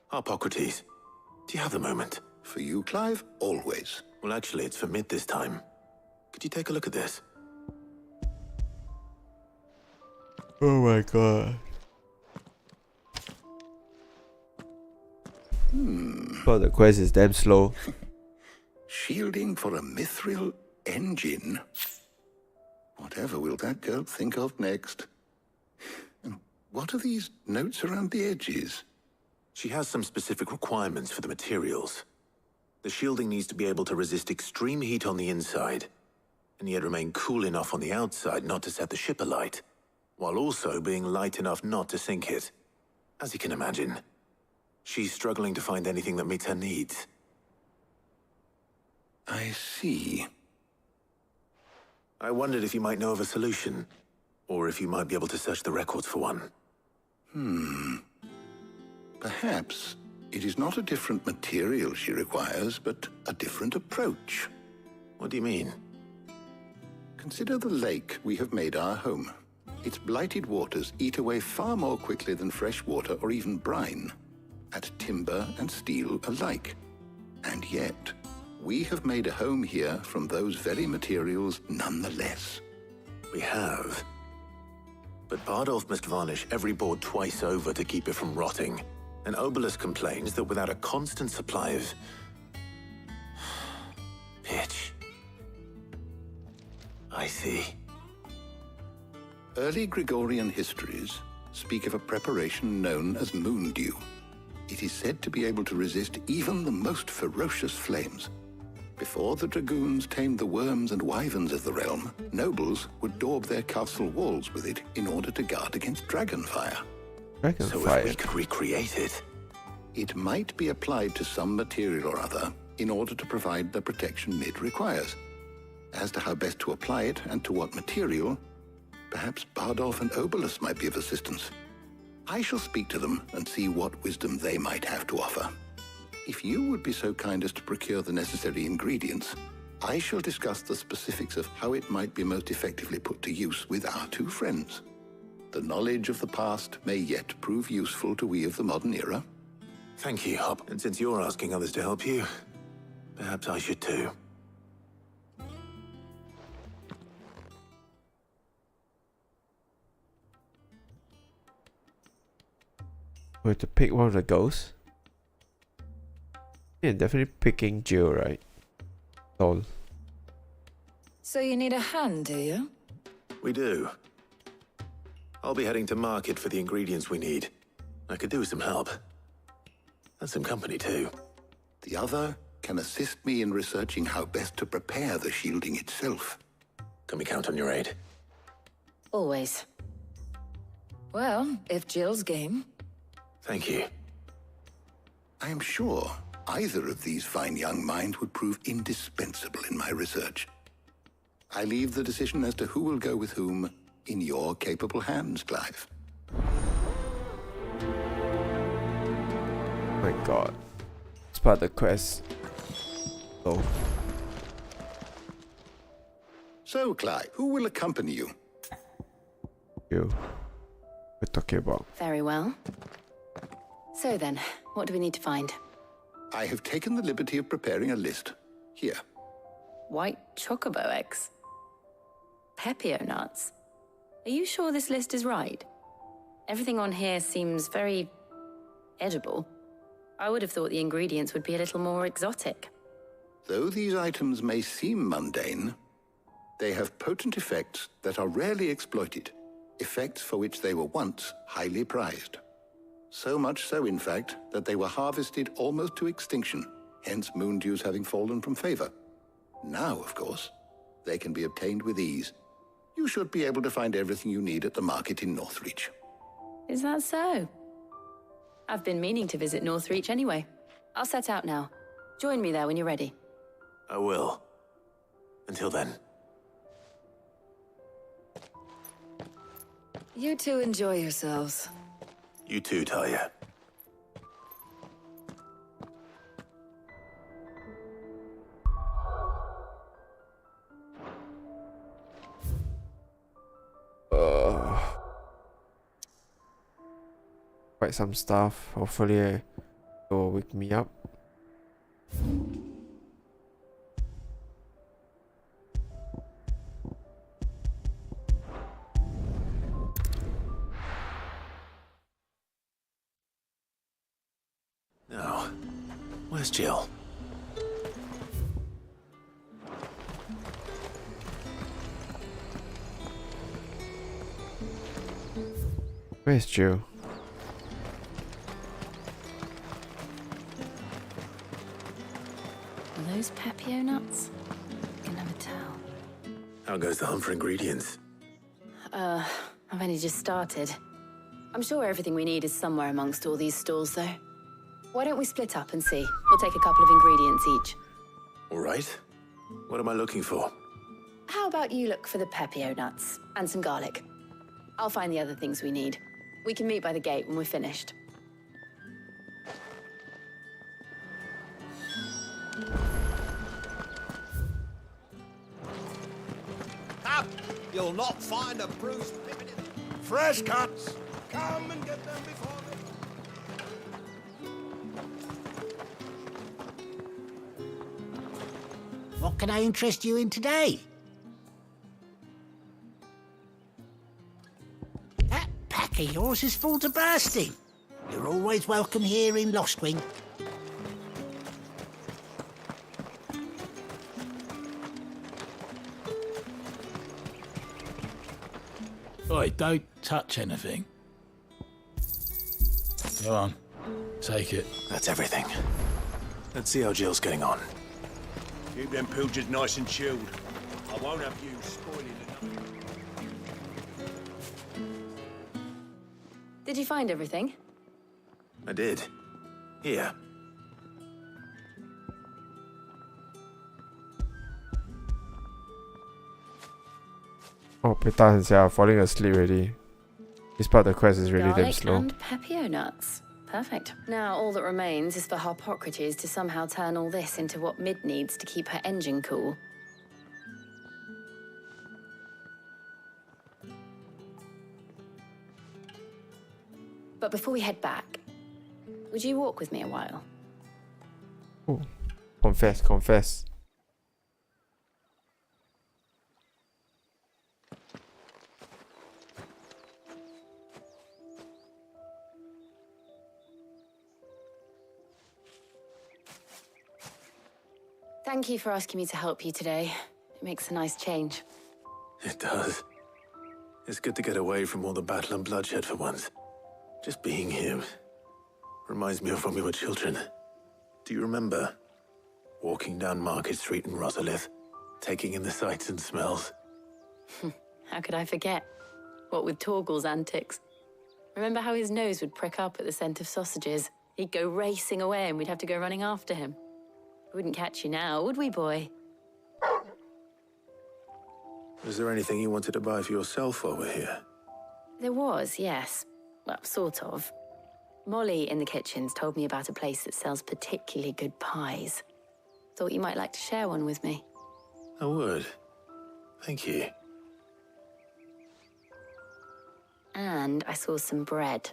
Harpocrates, do you have a moment? For you, Clive? Always. Well, actually, it's for Mid this time. Could you take a look at this? Oh my god. Oh, the quest is damn slow. Shielding for a mithril engine? Whatever will that girl think of next? And what are these notes around the edges? She has some specific requirements for the materials. The shielding needs to be able to resist extreme heat on the inside, and yet remain cool enough on the outside not to set the ship alight, while also being light enough not to sink it. As you can imagine, she's struggling to find anything that meets her needs. I see. I wondered if you might know of a solution, or if you might be able to search the records for one. Perhaps it is not a different material she requires, but a different approach. What do you mean? Consider the lake we have made our home. its blighted waters eat away far more quickly than fresh water or even brine, at timber and steel alike. And yet, we have made a home here from those very materials nonetheless. We have. But Bardolph must varnish every board twice over to keep it from rotting. And Obelus complains that without a constant supply of pitch. I see. Early Gregorian histories speak of a preparation known as moon dew. It is said to be able to resist even the most ferocious flames. Before the dragoons tamed the worms and wyverns of the realm, nobles would daub their castle walls with it in order to guard against dragon fire. So if we could recreate it... It might be applied to some material or other in order to provide the protection Mid requires. As to how best to apply it and to what material, perhaps Bardolph and Obelus might be of assistance. I shall speak to them and see what wisdom they might have to offer. If you would be so kind as to procure the necessary ingredients, I shall discuss the specifics of how it might be most effectively put to use with our two friends. The knowledge of the past may yet prove useful to we of the modern era. Thank you, Hop. And since you're asking others to help you, perhaps I should too. We have to pick one of the ghosts. Yeah, definitely picking Jill, right? Lol. So you need a hand, do you? We do. I'll be heading to market for the ingredients we need. I could do with some help. And some company too. The other can assist me in researching how best to prepare the shielding itself. Can we count on your aid? Always. Well, if Jill's game. Thank you. I am sure either of these fine young minds would prove indispensable in my research. I leave the decision as to who will go with whom in your capable hands, Clive. Oh my god. It's part of the quest. Oh. So, Clive, who will accompany you? You. We're talking about. Very well. So then, what do we need to find? I have taken the liberty of preparing a list. Here. White chocobo eggs. Pepio nuts. Are you sure this list is right? Everything on here seems very edible. I would have thought the ingredients would be a little more exotic. Though these items may seem mundane, they have potent effects that are rarely exploited, effects for which they were once highly prized. So much so, in fact, that they were harvested almost to extinction, hence moon dews having fallen from favor. Now, of course, they can be obtained with ease. You should be able to find everything you need at the market in Northreach. Is that so? I've been meaning to visit Northreach anyway. I'll set out now. Join me there when you're ready. I will. Until then. You two enjoy yourselves. You too, Talia. Quite some stuff. Hopefully it will wake me up. Now, where's Jill? Where's Jill? Are those Pepio nuts? I can never tell. How goes the hunt for ingredients? I've only just started. I'm sure everything we need is somewhere amongst all these stalls, though. Why don't we split up and see? We'll take a couple of ingredients each. All right. What am I looking for? How about you look for the Pepio nuts and some garlic? I'll find the other things we need. We can meet by the gate when we're finished. Up! You'll not find a bruised Pippin in... fresh cuts. Come and get them before What can I interest you in today? That pack of yours is full to bursting. You're always welcome here in Lostwing. Oi, don't touch anything. Go on. Take it. That's everything. Let's see how Jill's getting on. Keep them pilgers nice and chilled. I won't have you spoiling it. Did you find everything? I did. Here. Oh, Peter falling asleep already. This part of the quest is really damn Garlic slow. and pepio nuts. Perfect. Now all that remains is for Harpocrates to somehow turn all this into what Mid needs to keep her engine cool. But before we head back, would you walk with me a while? Oh, confess, confess. Thank you for asking me to help you today. It makes a nice change. It does. It's good to get away from all the battle and bloodshed for once. Just being here reminds me of when we were children. Do you remember? Walking down Market Street in Rosalith, taking in the sights and smells. How could I forget? What with Torgal's antics. Remember how his nose would prick up at the scent of sausages? He'd go racing away and we'd have to go running after him. We wouldn't catch you now, would we, boy? Was there anything you wanted to buy for yourself while we're here? There was, yes. Well, sort of. Molly in the kitchens told me about a place that sells particularly good pies. Thought you might like to share one with me. I would. Thank you. And I saw some bread.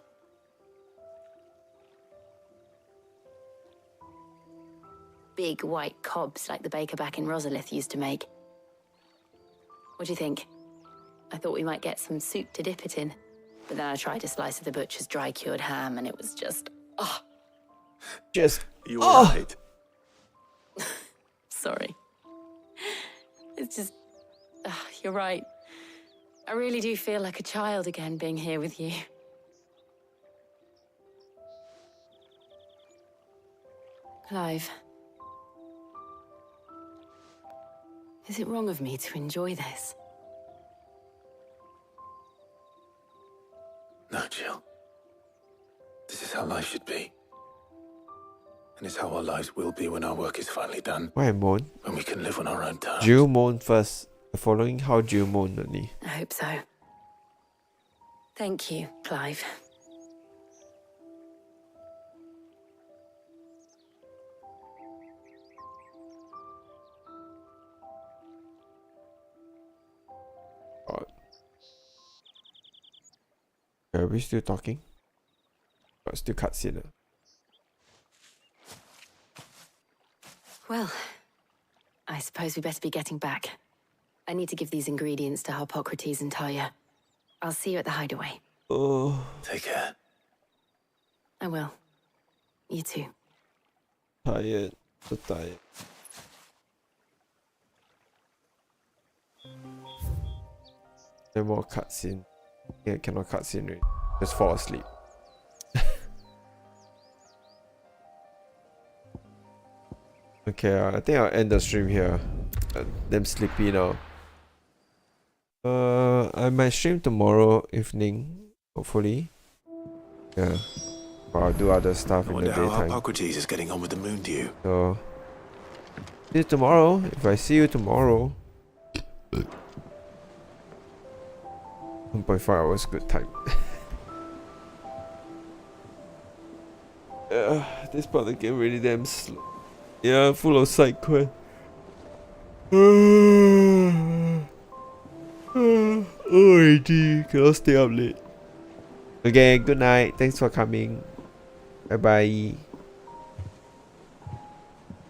Big white cobs like the baker back in Rosalith used to make. What do you think? I thought we might get some soup to dip it in. But then I tried a slice of the butcher's dry-cured ham and it was just... oh. Just... You alright? Sorry. It's just... you're right. I really do feel like a child again being here with you. Clive. Is it wrong of me to enjoy this? No, Jill. This is how life should be. And it's how our lives will be when our work is finally done. Why moan? When we can live on our own terms. Jill moan first. The following how Jill moan only. I hope so. Thank you, Clive. Are we still talking? Or still cutscene? Well, I suppose we better be getting back. I need to give these ingredients to Harpocrates and Talia. I'll see you at the hideaway. Oh. Take care. I will. You too. Tired. So tired. No more cutscene. Yeah, cannot cutscene, right? Just fall asleep. Okay, I think I'll end the stream here. I'm sleepy now. I might stream tomorrow evening, hopefully. Yeah. Or I'll do other stuff I in the wonder how daytime. Harpocrates is getting on with the moon dew. So, see you tomorrow. If I see you tomorrow. 1.5 hours, good time. This part of the game really damn slow. Yeah, full of side quest. Oh, cannot stay up late. Okay, good night. Thanks for coming. Bye bye.